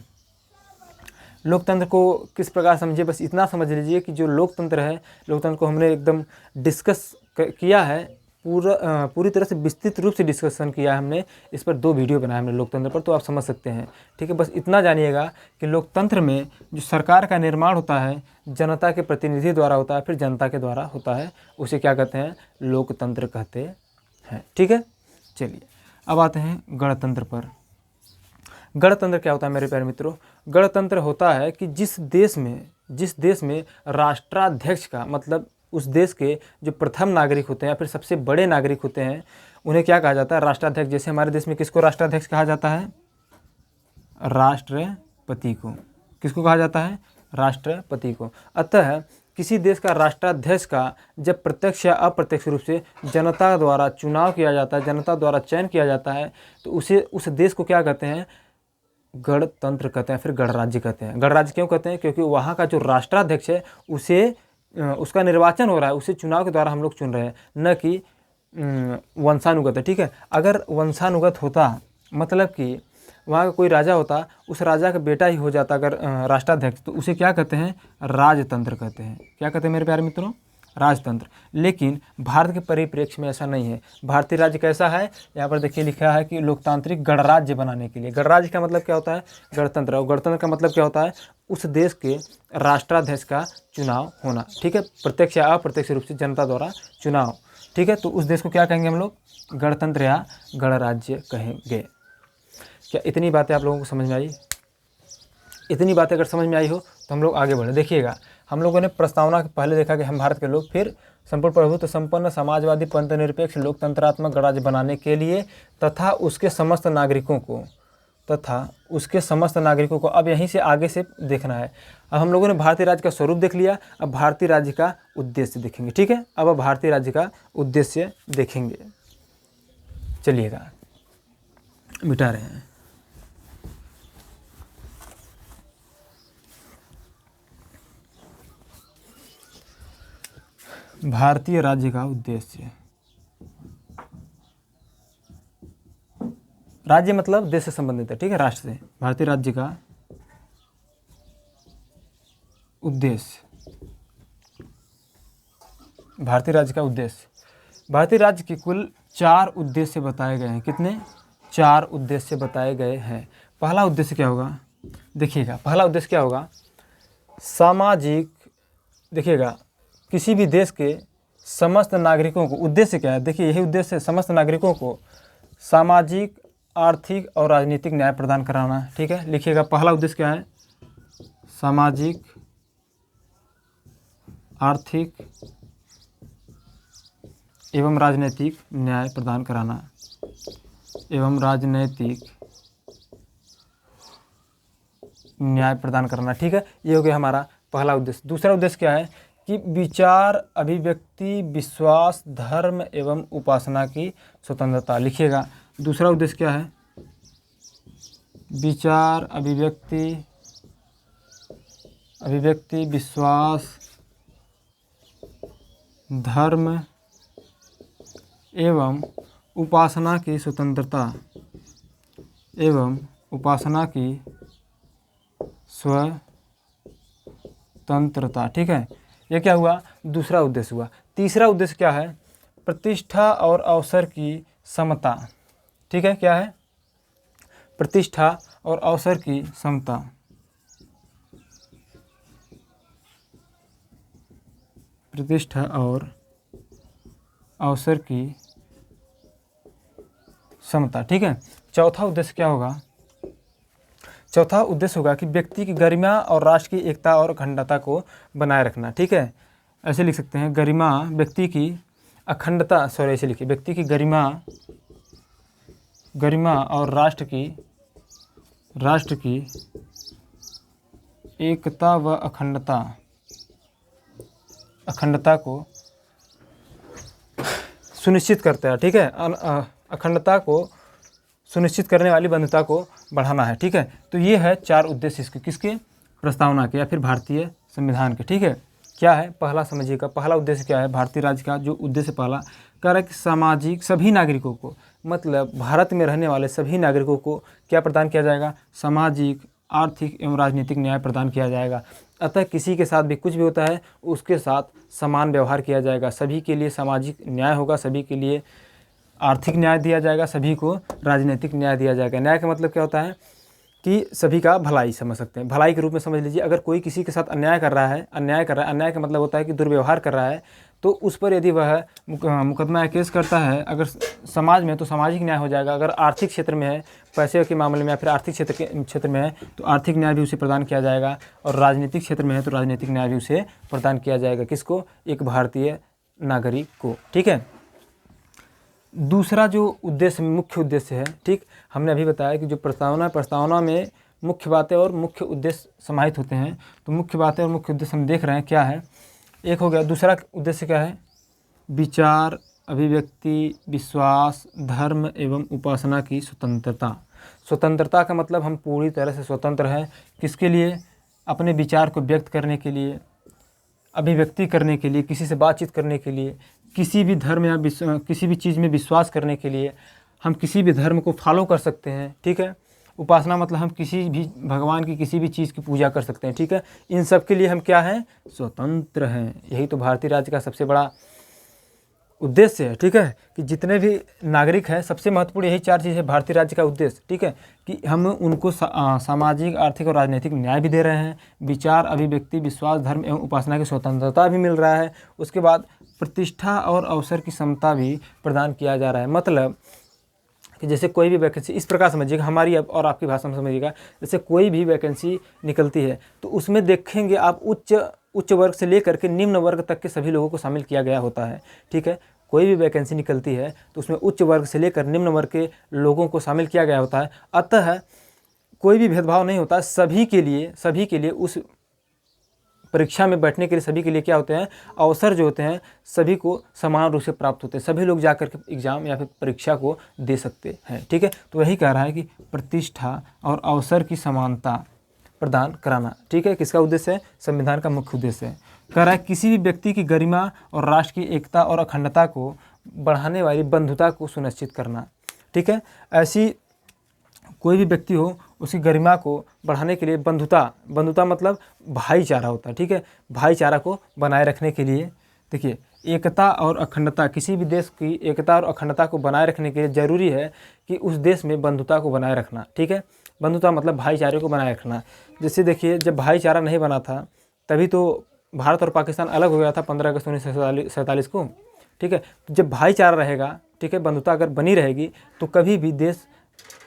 लोकतंत्र को किस प्रकार समझिए, बस इतना समझ लीजिए कि जो लोकतंत्र है, लोकतंत्र को हमने एकदम डिस्कस किया है, पूरी तरह से विस्तृत रूप से डिस्कशन किया है हमने। इस पर 2 वीडियो बनाया हमने लोकतंत्र पर, तो आप समझ सकते हैं, ठीक है। बस इतना जानिएगा कि लोकतंत्र में जो सरकार का निर्माण होता है, जनता के प्रतिनिधि द्वारा होता है, फिर जनता के द्वारा होता है, उसे क्या कहते हैं? लोकतंत्र कहते हैं, ठीक है। चलिए अब आते हैं गणतंत्र पर। गणतंत्र क्या होता है मेरे प्यारे मित्रों? गणतंत्र होता है कि जिस देश में राष्ट्राध्यक्ष का मतलब उस देश के जो प्रथम नागरिक होते हैं या फिर सबसे बड़े नागरिक होते हैं, उन्हें क्या कहा जाता है? राष्ट्राध्यक्ष। जैसे हमारे देश में किसको राष्ट्राध्यक्ष कहा जाता है? राष्ट्रपति को। किसको कहा जाता है? राष्ट्रपति को। अतः किसी देश का राष्ट्राध्यक्ष का जब प्रत्यक्ष या अप्रत्यक्ष रूप से जनता द्वारा चुनाव किया जाता है, जनता द्वारा चयन किया जाता है, तो उसे उस देश को क्या कहते हैं? गणतंत्र कहते हैं, फिर गणराज्य कहते हैं। गणराज्य क्यों कहते हैं? क्योंकि वहाँ का जो राष्ट्राध्यक्ष है उसका निर्वाचन हो रहा है, उसे चुनाव के द्वारा हम लोग चुन रहे हैं, न कि वंशानुगत है, ठीक है। अगर वंशानुगत होता, मतलब कि वहाँ का कोई राजा होता, उस राजा का बेटा ही हो जाता अगर राष्ट्राध्यक्ष, तो उसे क्या कहते हैं? राजतंत्र कहते हैं। क्या कहते हैं मेरे प्यारे मित्रों? राजतंत्र। लेकिन भारत के परिप्रेक्ष्य में ऐसा नहीं है। भारतीय राज्य कैसा है? यहाँ पर देखिए लिखा है कि लोकतांत्रिक गणराज्य बनाने के लिए। गणराज्य का मतलब क्या होता है? गणतंत्र। और गणतंत्र का मतलब क्या होता है? उस देश के राष्ट्राध्यक्ष का चुनाव होना, ठीक है। प्रत्यक्ष या अप्रत्यक्ष रूप से जनता द्वारा चुनाव, ठीक है। तो उस देश को क्या कहेंगे हम लोग? गणतंत्र या गणराज्य कहेंगे। क्या इतनी बातें आप लोगों को समझ में आई? इतनी बातें अगर समझ में आई हो तो हम लोग आगे बढ़े। देखिएगा, हम लोगों ने प्रस्तावना पहले देखा कि हम भारत के लोग, फिर संपूर्ण प्रभुत्व संपन्न समाजवादी पंथ निरपेक्ष लोकतंत्रात्मक गणराज्य बनाने के लिए तथा उसके समस्त नागरिकों को अब यहीं से आगे से देखना है। अब हम लोगों ने भारतीय राज्य का स्वरूप देख लिया, अब भारतीय राज्य का उद्देश्य देखेंगे, ठीक है। अब भारतीय राज्य का उद्देश्य देखेंगे। चलिएगा, मिटा रहे हैं। भारतीय राज्य का उद्देश्य। राज्य मतलब देश से संबंधित है, ठीक है, राष्ट्र से। भारतीय राज्य का उद्देश्य। भारतीय राज्य का उद्देश्य। भारतीय राज्य के कुल 4 उद्देश्य बताए गए हैं। कितने? 4 उद्देश्य बताए गए हैं। पहला उद्देश्य क्या होगा? देखिएगा, पहला उद्देश्य क्या होगा? सामाजिक। देखिएगा, किसी भी देश के समस्त नागरिकों को, उद्देश्य क्या है? देखिए, यही उद्देश्य है, समस्त नागरिकों को सामाजिक, आर्थिक और राजनीतिक न्याय प्रदान कराना, ठीक है। लिखिएगा, पहला उद्देश्य क्या है? सामाजिक, आर्थिक एवं राजनीतिक न्याय प्रदान कराना, एवं राजनीतिक न्याय प्रदान करना। ठीक है, ये हो गया हमारा पहला उद्देश्य। दूसरा उद्देश्य क्या है कि विचार, अभिव्यक्ति, विश्वास, धर्म एवं उपासना की स्वतंत्रता। लिखिएगा, दूसरा उद्देश्य क्या है? विचार, अभिव्यक्ति, विश्वास, धर्म एवं उपासना की स्वतंत्रता, एवं उपासना की स्वतंत्रता। ठीक है, यह क्या हुआ? दूसरा उद्देश्य हुआ। तीसरा उद्देश्य क्या है? प्रतिष्ठा और अवसर की समता। ठीक है, क्या है? प्रतिष्ठा और अवसर की समता। प्रतिष्ठा और अवसर की समता। ठीक है, चौथा उद्देश्य क्या होगा? चौथा उद्देश्य होगा कि व्यक्ति की गरिमा और राष्ट्र की एकता और अखंडता को बनाए रखना। ठीक है, ऐसे लिख सकते हैं, गरिमा, व्यक्ति की अखंडता, सॉरी ऐसे लिखिए, व्यक्ति की गरिमा और राष्ट्र की एकता व अखंडता को सुनिश्चित करता है। ठीक है, अखंडता को सुनिश्चित करने वाली बंधुता को बढ़ाना है। ठीक है, तो ये है चार उद्देश्य इसके, किसके? प्रस्तावना के या फिर भारतीय संविधान के। ठीक है, क्या है? पहला समझिएगा, पहला उद्देश्य क्या है भारतीय राज्य का? जो उद्देश्य पहला कह रहा है कि सामाजिक सभी नागरिकों को, मतलब भारत में रहने वाले सभी नागरिकों को क्या प्रदान किया जाएगा? सामाजिक, आर्थिक एवं राजनीतिक न्याय प्रदान किया जाएगा। अतः किसी के साथ भी कुछ भी होता है उसके साथ समान व्यवहार किया जाएगा। सभी के लिए सामाजिक न्याय होगा, सभी के लिए आर्थिक न्याय दिया जाएगा, सभी को राजनीतिक न्याय दिया जाएगा। न्याय का मतलब क्या होता है कि सभी का भलाई समझ सकते हैं, भलाई के रूप में समझ लीजिए। अगर कोई किसी के साथ अन्याय कर रहा है, अन्याय का मतलब होता है कि दुर्व्यवहार कर रहा है, तो उस पर यदि वह मुकदमा या केस करता है, अगर समाज में, तो सामाजिक न्याय हो जाएगा। अगर आर्थिक क्षेत्र में है, पैसे के मामले में या फिर आर्थिक क्षेत्र में है, तो आर्थिक न्याय भी उसे प्रदान किया जाएगा। और राजनीतिक क्षेत्र में है तो राजनीतिक न्याय भी उसे प्रदान किया जाएगा। किसको? एक भारतीय नागरिक को। ठीक है, दूसरा जो उद्देश्य, मुख्य उद्देश्य है, ठीक, हमने अभी बताया कि जो प्रस्तावना में मुख्य बातें और मुख्य उद्देश्य समाहित होते हैं। तो मुख्य बातें और मुख्य उद्देश्य हम देख रहे हैं क्या है, एक हो गया। दूसरा उद्देश्य क्या है? विचार, अभिव्यक्ति, विश्वास, धर्म एवं उपासना की स्वतंत्रता। स्वतंत्रता का मतलब हम पूरी तरह से स्वतंत्र हैं। किसके लिए? अपने विचार को व्यक्त करने के लिए, अभिव्यक्ति करने के लिए, किसी से बातचीत करने के लिए, किसी भी धर्म या किसी भी चीज़ में विश्वास करने के लिए हम किसी भी धर्म को फॉलो कर सकते हैं। ठीक है, उपासना मतलब हम किसी भी भगवान की किसी भी चीज़ की पूजा कर सकते हैं। ठीक है, इन सब के लिए हम क्या हैं? स्वतंत्र हैं। यही तो भारतीय राज्य का सबसे बड़ा उद्देश्य है। ठीक है, कि जितने भी नागरिक हैं, सबसे महत्वपूर्ण यही चार चीज़ है भारतीय राज्य का उद्देश्य। ठीक है, कि हम उनको सामाजिक, आर्थिक और राजनीतिक न्याय भी दे रहे हैं, विचार, अभिव्यक्ति, विश्वास, धर्म एवं उपासना की स्वतंत्रता भी मिल रहा है, उसके बाद प्रतिष्ठा और अवसर की समता भी प्रदान किया जा रहा है। मतलब कि जैसे कोई भी वैकेंसी, इस प्रकार समझिएगा, हमारी और आपकी भाषा में समझिएगा, जैसे कोई भी वैकेंसी निकलती है तो उसमें देखेंगे आप उच्च वर्ग से लेकर के निम्न वर्ग तक के सभी लोगों को शामिल किया गया होता है। ठीक है, कोई भी वैकेंसी निकलती है तो उसमें उच्च वर्ग से लेकर निम्न वर्ग के लोगों को शामिल किया गया होता है। अतः कोई भी भेदभाव नहीं होता, सभी के लिए उस परीक्षा में बैठने के लिए सभी के लिए क्या होते हैं? अवसर जो होते हैं सभी को समान रूप से प्राप्त होते हैं। सभी लोग जाकर के एग्जाम या फिर परीक्षा को दे सकते हैं। ठीक है, तो वही कह रहा है कि प्रतिष्ठा और अवसर की समानता प्रदान कराना। ठीक है, किसका उद्देश्य है? संविधान का मुख्य उद्देश्य है। कह रहा है किसी भी व्यक्ति की गरिमा और राष्ट्र की एकता और अखंडता को बढ़ाने वाली बंधुता को सुनिश्चित करना। ठीक है, ऐसी कोई भी व्यक्ति हो, उसकी गरिमा को बढ़ाने के लिए बंधुता मतलब भाईचारा होता है। ठीक है, भाईचारा को बनाए रखने के लिए, देखिए, एकता और अखंडता, किसी भी देश की एकता और अखंडता को बनाए रखने के लिए ज़रूरी है कि उस देश में बंधुता को बनाए रखना। ठीक है, बंधुता मतलब भाईचारे को बनाए रखना। जैसे देखिए, जब भाईचारा नहीं बना था तभी तो भारत और पाकिस्तान अलग हो गया था 15 अगस्त 1947 को। ठीक है, तो जब भाईचारा रहेगा, ठीक है, बंधुता अगर बनी रहेगी तो कभी भी देश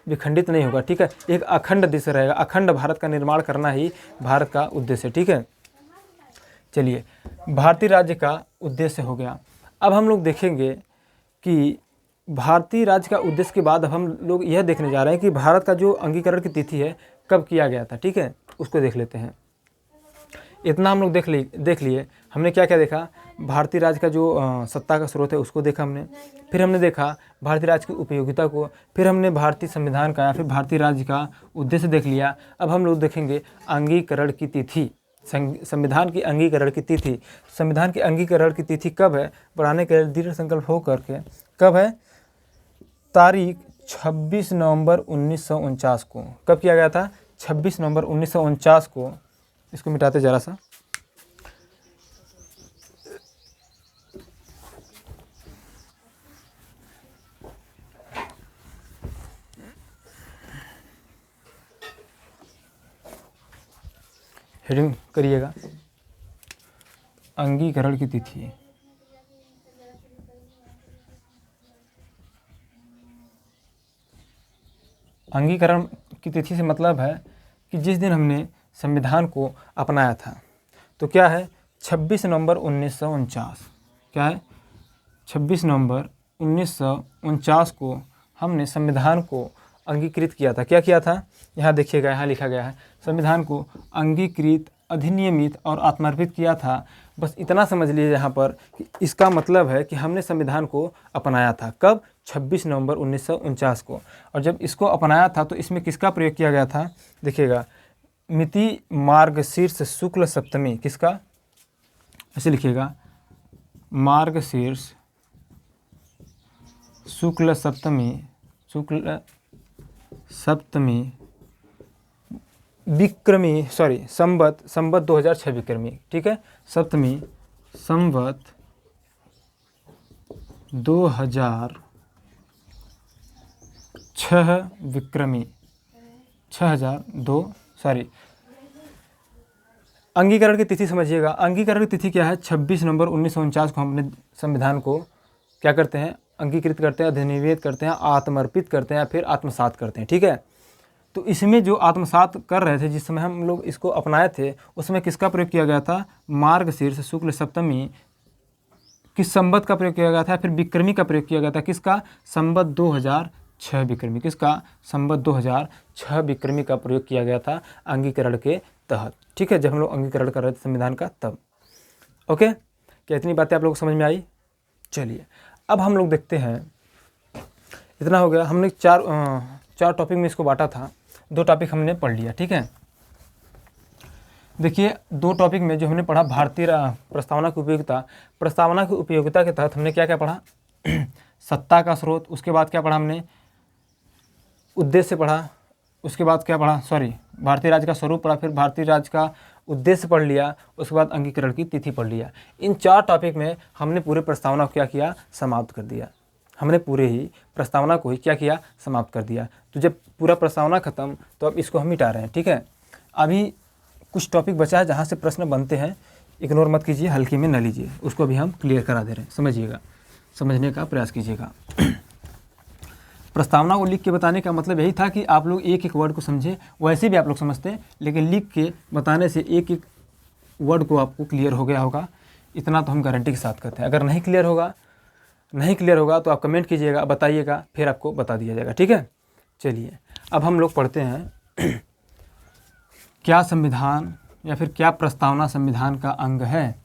विखंडित नहीं होगा, ठीक है। एक अखंड देश रहेगा, अखंड भारत का निर्माण करना ही भारत का उद्देश्य है, ठीक है। चलिए, भारतीय राज्य का उद्देश्य हो गया। अब हम लोग देखेंगे कि भारतीय राज्य का उद्देश्य के बाद अब हम लोग यह देखने जा रहे हैं कि भारत का जो अंगीकरण की तिथि है कब किया गया था, ठीक है, उसको देख लेते हैं। इतना हम लोग देख लिए। हमने क्या क्या देखा, भारतीय राज्य का जो सत्ता का स्रोत है उसको देखा हमने, फिर हमने देखा भारतीय राज्य की उपयोगिता को, फिर हमने भारतीय संविधान का या फिर भारतीय राज्य का उद्देश्य देख लिया। अब हम लोग देखेंगे अंगीकरण की तिथि, संविधान की अंगीकरण की तिथि। संविधान की अंगीकरण की तिथि कब है, बढ़ाने के लिए दृढ़ संकल्प हो करके कब है, तारीख 26 नवंबर 1949 को। कब किया गया था, 26 नवंबर 1949 को। इसको मिटाते जरा सा। हेडिंग करिएगा, अंगीकरण की तिथि। अंगीकरण की तिथि से मतलब है कि जिस दिन हमने संविधान को अपनाया था, तो क्या है 26 नवंबर 1949। क्या है, 26 नवंबर 1949 को हमने संविधान को अंगीकृत किया था। क्या किया था, यहाँ देखिएगा, यहाँ लिखा गया है, संविधान को अंगीकृत, अधिनियमित और आत्मार्पित किया था। बस इतना समझ लीजिए यहाँ पर कि इसका मतलब है कि हमने संविधान को अपनाया था। कब, 26 नवंबर 1949 को। और जब इसको अपनाया था तो इसमें किसका प्रयोग किया गया था, देखिएगा, मिति मार्गशीर्ष शुक्ल सप्तमी। किसका, ऐसे लिखिएगा, मार्गशीर्ष शुक्ल सप्तमी विक्रमी, संवत 2006 विक्रमी, ठीक है, सप्तमी संवत 2006 विक्रमी, 6002 अंगीकरण की तिथि समझिएगा। अंगीकरण की तिथि क्या है, 26 नवंबर 1949 को हमने संविधान को क्या करते हैं, अंगीकृत करते हैं, अधिनियमित करते हैं, आत्मर्पित करते हैं, फिर आत्मसात करते हैं, ठीक है। तो इसमें जो आत्मसात कर रहे थे, जिस समय हम लोग इसको अपनाए थे, उसमें किसका प्रयोग किया गया था, मार्गशीर्ष शुक्ल सप्तमी किस संवत का प्रयोग किया गया था, फिर विक्रमी का प्रयोग किया गया था। किसका, संवत 2006 विक्रमी। किसका, संवत 2006 विक्रमी का प्रयोग किया गया था अंगीकरण के तहत, ठीक है, जब हम लोग अंगीकरण कर रहे थे संविधान का तब। ओके, क्या इतनी बातें आप लोगों को समझ में आई। चलिए, अब हम लोग देखते हैं, इतना हो गया। हमने चार टॉपिक में इसको बांटा था, 2 टॉपिक हमने पढ़ लिया, ठीक है। देखिए, 2 टॉपिक में जो हमने पढ़ा, भारतीय प्रस्तावना की उपयोगिता। प्रस्तावना की उपयोगिता के तहत हमने क्या क्या पढ़ा, सत्ता का स्रोत, उसके बाद क्या पढ़ा हमने, उद्देश्य पढ़ा, उसके बाद क्या पढ़ा, भारतीय राज्य का स्वरूप पढ़ा, फिर भारतीय राज्य का उद्देश्य पढ़ लिया, उसके बाद अंगीकरण की तिथि पढ़ लिया। इन 4 टॉपिक में हमने पूरे प्रस्तावना को क्या किया, समाप्त कर दिया। हमने पूरे ही प्रस्तावना को ही क्या किया, समाप्त कर दिया। तो जब पूरा प्रस्तावना खत्म, तो अब इसको हम मिटा रहे हैं, ठीक है। अभी कुछ टॉपिक बचा है जहाँ से प्रश्न बनते हैं, इग्नोर मत कीजिए, हल्के में न लीजिए, उसको अभी हम क्लियर करा दे रहे हैं। समझिएगा, समझने का प्रयास कीजिएगा। प्रस्तावना को लिख के बताने का मतलब यही था कि आप लोग एक एक वर्ड को समझें। वैसे भी आप लोग समझते हैं, लेकिन लिख के बताने से एक एक वर्ड को आपको क्लियर हो गया होगा, इतना तो हम गारंटी के साथ कहते हैं। अगर नहीं क्लियर होगा तो आप कमेंट कीजिएगा, बताइएगा, फिर आपको बता दिया जाएगा, ठीक है। चलिए, अब हम लोग पढ़ते हैं, क्या संविधान या फिर क्या प्रस्तावना संविधान का अंग है।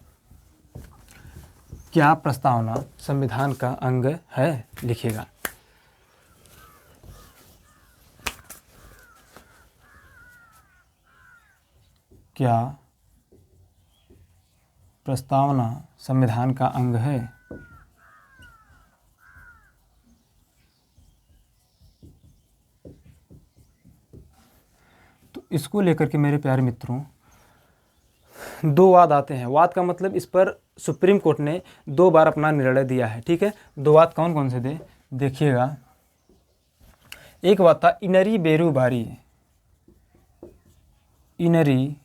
क्या प्रस्तावना संविधान का अंग है, लिखिएगा। क्या प्रस्तावना संविधान का अंग है। तो इसको लेकर के मेरे प्यारे मित्रों 2 वाद आते हैं। वाद का मतलब इस पर सुप्रीम कोर्ट ने 2 बार अपना निर्णय दिया है, ठीक है। 2 वाद कौन कौन से थे, देखिएगा। एक वाद था इनरी बेरूबारी, इनरी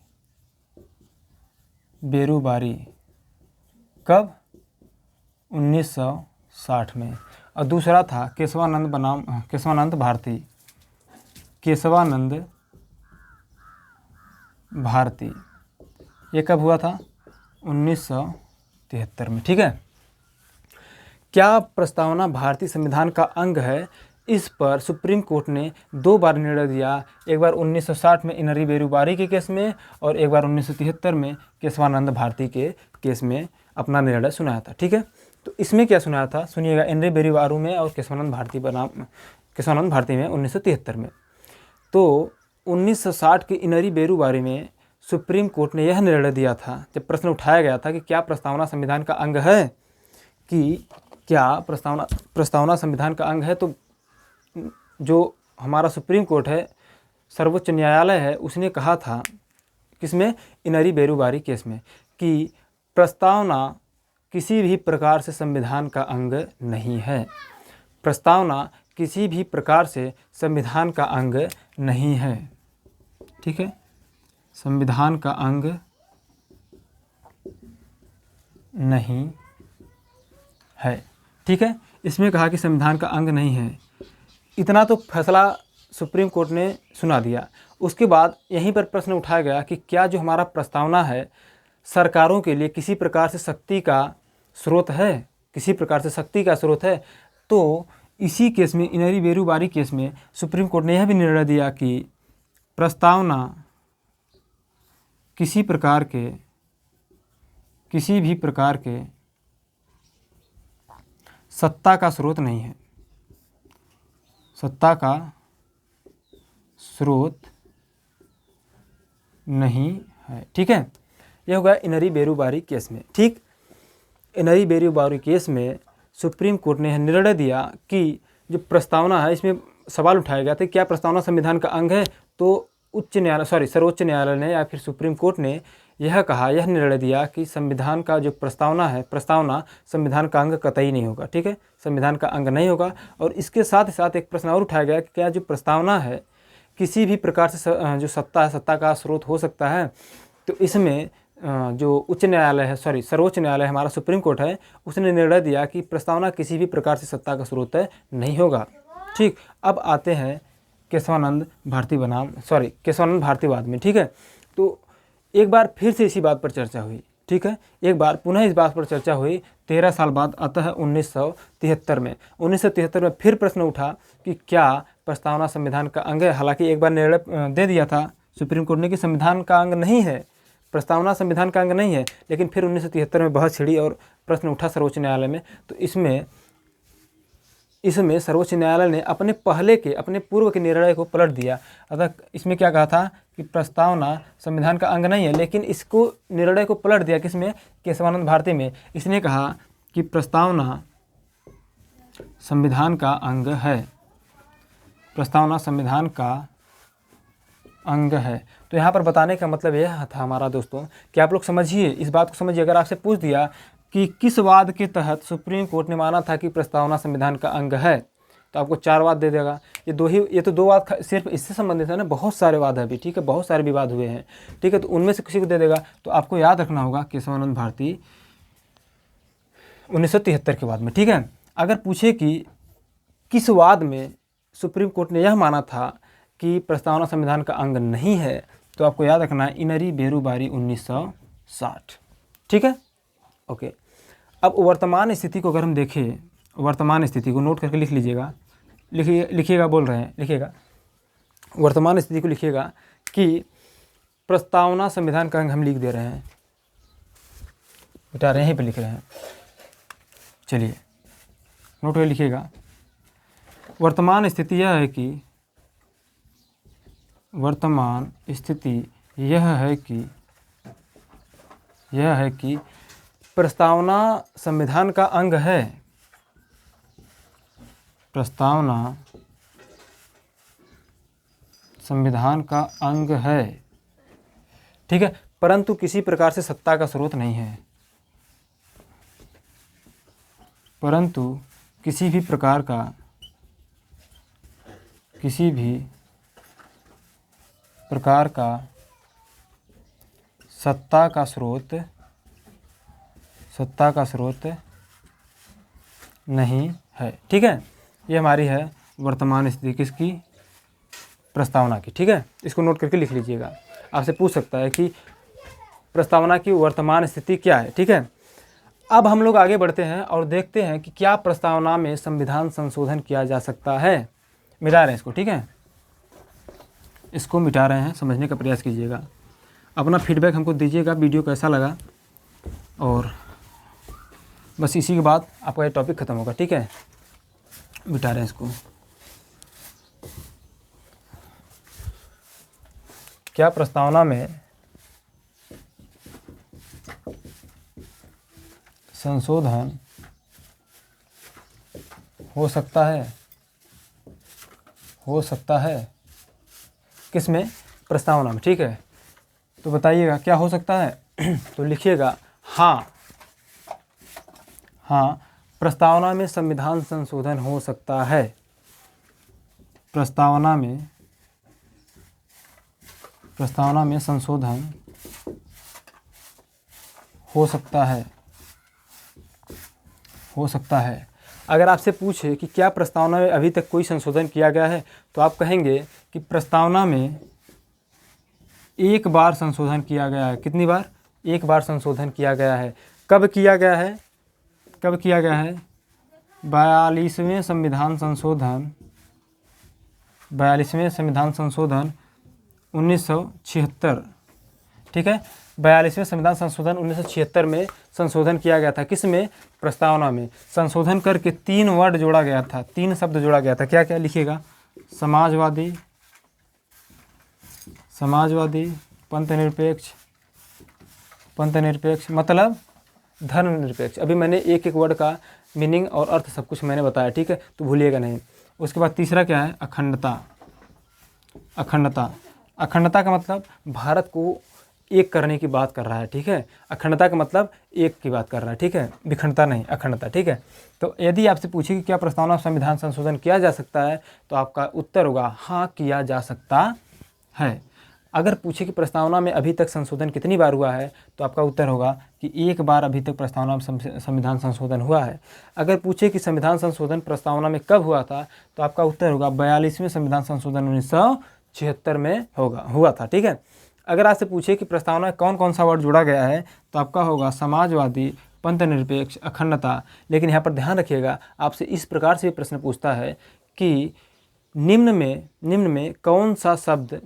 बेरूबारी, कब, 1960 में। और दूसरा था केशवानंद भारती, केशवानंद भारती। ये कब हुआ था? 1973 में। ठीक है। क्या प्रस्तावना भारतीय संविधान का अंग है? इस पर सुप्रीम कोर्ट ने 2 बार निर्णय दिया। एक बार 1960 में इनरी बेरुबारी के केस में और एक बार 1973 में केशवानंद भारती के केस में अपना निर्णय सुनाया था। ठीक है। तो इसमें क्या सुनाया था सुनिएगा, इनरी बेरुबारू में और केशवानंद भारती में 1973 में। तो 1960 की इनरी बेरुबारी में सुप्रीम कोर्ट ने यह निर्णय दिया था, जब प्रश्न उठाया गया था कि क्या प्रस्तावना संविधान का अंग है, कि क्या प्रस्तावना संविधान का अंग है, तो जो हमारा सुप्रीम कोर्ट है, सर्वोच्च न्यायालय है, उसने कहा था किसमें? इनरी बेरुबारी केस में, कि प्रस्तावना किसी भी प्रकार से संविधान का अंग नहीं है। प्रस्तावना किसी भी प्रकार से संविधान का अंग नहीं है। ठीक है, संविधान का अंग नहीं है। ठीक है, इसमें कहा कि संविधान का अंग नहीं है। इतना तो फैसला सुप्रीम कोर्ट ने सुना दिया। उसके बाद यहीं पर प्रश्न उठाया गया कि क्या जो हमारा प्रस्तावना है सरकारों के लिए किसी प्रकार से शक्ति का स्रोत है, किसी प्रकार से शक्ति का स्रोत है। तो इसी केस में, इनरी बेरुबारी केस में, सुप्रीम कोर्ट ने यह भी निर्णय दिया कि प्रस्तावना किसी भी प्रकार के सत्ता का स्रोत नहीं है। सत्ता का स्रोत नहीं है। ठीक है, यह होगा इनरी बेरुबारी केस में। ठीक, इनरी बेरुबारी केस में सुप्रीम कोर्ट ने यह निर्णय दिया कि जो प्रस्तावना है, इसमें सवाल उठाया गया था क्या प्रस्तावना संविधान का अंग है। तो सर्वोच्च न्यायालय ने या फिर सुप्रीम कोर्ट ने यह निर्णय दिया कि संविधान का जो प्रस्तावना संविधान का अंग कतई नहीं होगा। ठीक है, संविधान का अंग नहीं होगा। और इसके साथ साथ एक प्रश्न और उठाया गया कि क्या जो प्रस्तावना है किसी भी प्रकार से जो सत्ता का स्रोत हो सकता है। तो इसमें जो सर्वोच्च न्यायालय हमारा सुप्रीम कोर्ट है, उसने निर्णय दिया कि प्रस्तावना किसी भी प्रकार से सत्ता का स्रोत नहीं होगा। ठीक, अब आते हैं केशवानंद भारतीवाद में। ठीक है, तो एक बार फिर से इसी बात पर चर्चा हुई। ठीक है, एक बार पुनः इस बात पर चर्चा हुई 13 साल बाद, अतः 1973 में। 1973 में फिर प्रश्न उठा कि क्या प्रस्तावना संविधान का अंग है। हालांकि एक बार निर्णय दे दिया था सुप्रीम कोर्ट ने कि संविधान का अंग नहीं है, प्रस्तावना संविधान का अंग नहीं है। लेकिन फिर 1973 में बहस छिड़ी और प्रश्न उठा सर्वोच्च न्यायालय में। तो इसमें सर्वोच्च न्यायालय ने अपने पूर्व के निर्णय को पलट दिया। अतः इसमें क्या कहा था कि प्रस्तावना संविधान का अंग नहीं है, लेकिन इसको निर्णय को पलट दिया किसमें? केशवानंद भारती में। इसने कहा कि प्रस्तावना संविधान का अंग है, प्रस्तावना संविधान का अंग है। तो यहाँ पर बताने का मतलब यह था हमारा दोस्तों कि आप लोग समझिए, इस बात को समझिए। अगर आपसे पूछ दिया कि किस वाद के तहत सुप्रीम कोर्ट ने माना था कि प्रस्तावना संविधान का अंग है, तो आपको 4 वाद दे देगा। ये तो 2 वाद सिर्फ इससे संबंधित है ना, बहुत सारे वाद है अभी। ठीक है, बहुत सारे विवाद हुए हैं। ठीक है, तो उनमें से किसी को दे देगा। तो आपको याद रखना होगा केशवानंद भारती 1973 के बाद में। ठीक है, अगर पूछे कि किस वाद में सुप्रीम कोर्ट ने यह माना था कि प्रस्तावना संविधान का अंग नहीं है, तो आपको याद रखना है इनरी बेरुबारी 1960। ठीक है, ओके। अब वर्तमान स्थिति को अगर हम देखें, वर्तमान स्थिति को नोट करके लिख लीजिएगा, लिखिएगा, बोल रहे हैं, लिखिएगा। वर्तमान स्थिति को लिखिएगा कि प्रस्तावना संविधान का अंग हम लिख दे रहे हैं, बेटा यहीं पे लिख रहे हैं। चलिए नोट करके लिखिएगा। वर्तमान स्थिति यह है कि प्रस्तावना संविधान का अंग है। प्रस्तावना संविधान का अंग है। ठीक है, परंतु किसी प्रकार से सत्ता का स्रोत नहीं है। परंतु किसी भी प्रकार का सत्ता का स्रोत नहीं है। ठीक है, ये हमारी है वर्तमान स्थिति किसकी? प्रस्तावना की, ठीक है। इसको नोट करके लिख लीजिएगा। आपसे पूछ सकता है कि प्रस्तावना की वर्तमान स्थिति क्या है, ठीक है। अब हम लोग आगे बढ़ते हैं और देखते हैं कि क्या प्रस्तावना में संविधान संशोधन किया जा सकता है। मिटा रहे हैं इसको, ठीक है, इसको मिटा रहे हैं, समझने का प्रयास कीजिएगा। अपना फीडबैक हमको दीजिएगा, वीडियो कैसा लगा, और बस इसी के बाद आपका ये टॉपिक ख़त्म होगा, ठीक है। मिटा रहे हैं इसको। क्या प्रस्तावना में संशोधन हो सकता है? हो सकता है किसमें? प्रस्तावना में, ठीक है। तो बताइएगा क्या हो सकता है। तो लिखिएगा हाँ, हाँ प्रस्तावना में संविधान संशोधन हो सकता है। प्रस्तावना में संशोधन हो सकता है, हो सकता है। अगर आपसे पूछे कि क्या प्रस्तावना में अभी तक कोई संशोधन किया गया है, तो आप कहेंगे कि प्रस्तावना में एक बार संशोधन किया गया है। कितनी बार? एक बार संशोधन किया गया है। कब किया गया है? कब किया गया है? 42वें संविधान संशोधन, 42वें संविधान संशोधन 1976, ठीक है। 42वें संविधान संशोधन 1976 में संशोधन किया गया था। किस में? प्रस्तावना में। संशोधन करके 3 वर्ड जोड़ा गया था, 3 शब्द जोड़ा गया था। क्या क्या लिखिएगा? समाजवादी, समाजवादी, पंथनिरपेक्ष, पंथनिरपेक्ष मतलब धर्मनिरपेक्ष। अभी मैंने एक एक वर्ड का मीनिंग और अर्थ सब कुछ मैंने बताया, ठीक है, तो भूलिएगा नहीं। उसके बाद तीसरा क्या है? अखंडता। अखंडता, अखंडता का मतलब भारत को एक करने की बात कर रहा है, ठीक है। अखंडता का मतलब एक की बात कर रहा है, ठीक है, विखंडता नहीं, अखंडता, ठीक है। तो यदि आपसे पूछे कि क्या प्रस्तावना संविधान संशोधन किया जा सकता है, तो आपका उत्तर होगा हाँ किया जा सकता है। अगर पूछे कि प्रस्तावना में अभी तक संशोधन कितनी बार हुआ है, तो आपका उत्तर होगा कि एक बार अभी तक प्रस्तावना में संविधान संशोधन हुआ है। अगर पूछे कि संविधान संशोधन प्रस्तावना में कब हुआ था, तो आपका उत्तर होगा 42वें संविधान संशोधन 1976 में हुआ था, ठीक है। अगर आपसे पूछे कि प्रस्तावना में कौन कौन सा वर्ड जोड़ा गया है, तो आपका होगा समाजवादी, पंथनिरपेक्ष, अखंडता। लेकिन यहाँ पर ध्यान रखिएगा, आपसे इस प्रकार से प्रश्न पूछता है कि निम्न में कौन सा शब्द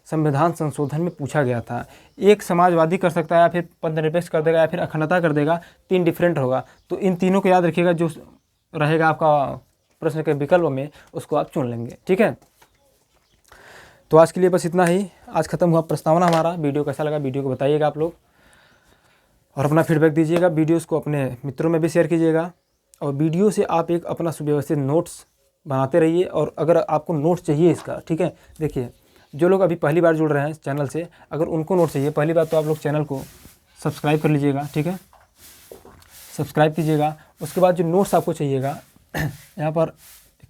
संविधान संशोधन में पूछा गया था। एक समाजवादी कर सकता है, या फिर पंथनिरपेक्ष कर देगा, या फिर अखंडता कर देगा। 3 डिफरेंट होगा। तो इन तीनों को याद रखिएगा, जो रहेगा आपका प्रश्न के विकल्प में उसको आप चुन लेंगे, ठीक है। तो आज के लिए बस इतना ही। आज खत्म हुआ प्रस्तावना हमारा। वीडियो कैसा लगा वीडियो को बताइएगा आप लोग, और अपना फीडबैक दीजिएगा। वीडियोस को अपने मित्रों में भी शेयर कीजिएगा, और वीडियो से आप एक अपना सुव्यवस्थित नोट्स बनाते रहिए। और अगर आपको नोट चाहिए इसका, ठीक है, देखिए जो लोग अभी पहली बार जुड़ रहे हैं चैनल से, अगर उनको नोट चाहिए पहली बार, तो आप लोग चैनल को सब्सक्राइब कर लीजिएगा, ठीक है, सब्सक्राइब कीजिएगा। उसके बाद जो नोट्स आपको चाहिएगा, यहाँ पर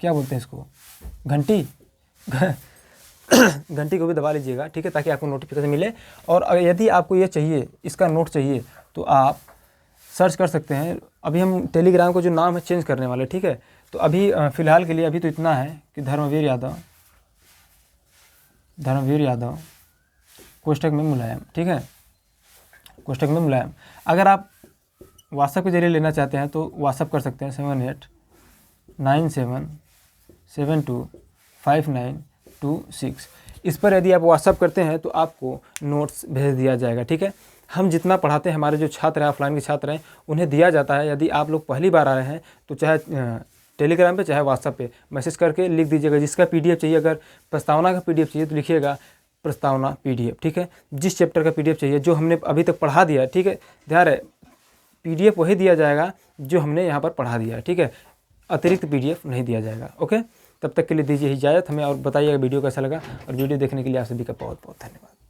क्या बोलते हैं इसको, घंटी घंटी को भी दबा लीजिएगा, ठीक है, ताकि आपको नोटिफिकेशन मिले। और यदि आपको ये चाहिए, इसका नोट चाहिए, तो आप सर्च कर सकते हैं। अभी हम टेलीग्राम को जो नाम है चेंज करने वाले, ठीक है। तो अभी फ़िलहाल के लिए अभी तो इतना है कि धर्मवीर यादव कोष्टक में मुलायम, ठीक है, कोष्टक में मुलायम। अगर आप व्हाट्सएप के जरिए लेना चाहते हैं तो व्हाट्सएप कर सकते हैं 7897725926। इस पर यदि आप व्हाट्सएप करते हैं तो आपको नोट्स भेज दिया जाएगा, ठीक है। हम जितना पढ़ाते हैं, हमारे जो छात्र हैं, ऑफलाइन के छात्र हैं, उन्हें दिया जाता है। यदि आप लोग पहली बार आ रहे हैं तो चाहे टेलीग्राम पे चाहे व्हाट्सएप पे मैसेज करके लिख दीजिएगा जिसका PDF चाहिए। अगर प्रस्तावना का PDF चाहिए तो लिखिएगा प्रस्तावना PDF, ठीक है। जिस चैप्टर का PDF चाहिए, जो हमने अभी तक पढ़ा दिया है, ठीक है, ध्यान रहे PDF वही दिया जाएगा जो हमने यहाँ पर पढ़ा दिया है, ठीक है, अतिरिक्त PDF नहीं दिया जाएगा। ओके, तब तक के लिए दीजिए इजाज़त हमें, और बताइएगा वीडियो कैसा लगा। और वीडियो देखने के लिए आप सभी का बहुत बहुत धन्यवाद।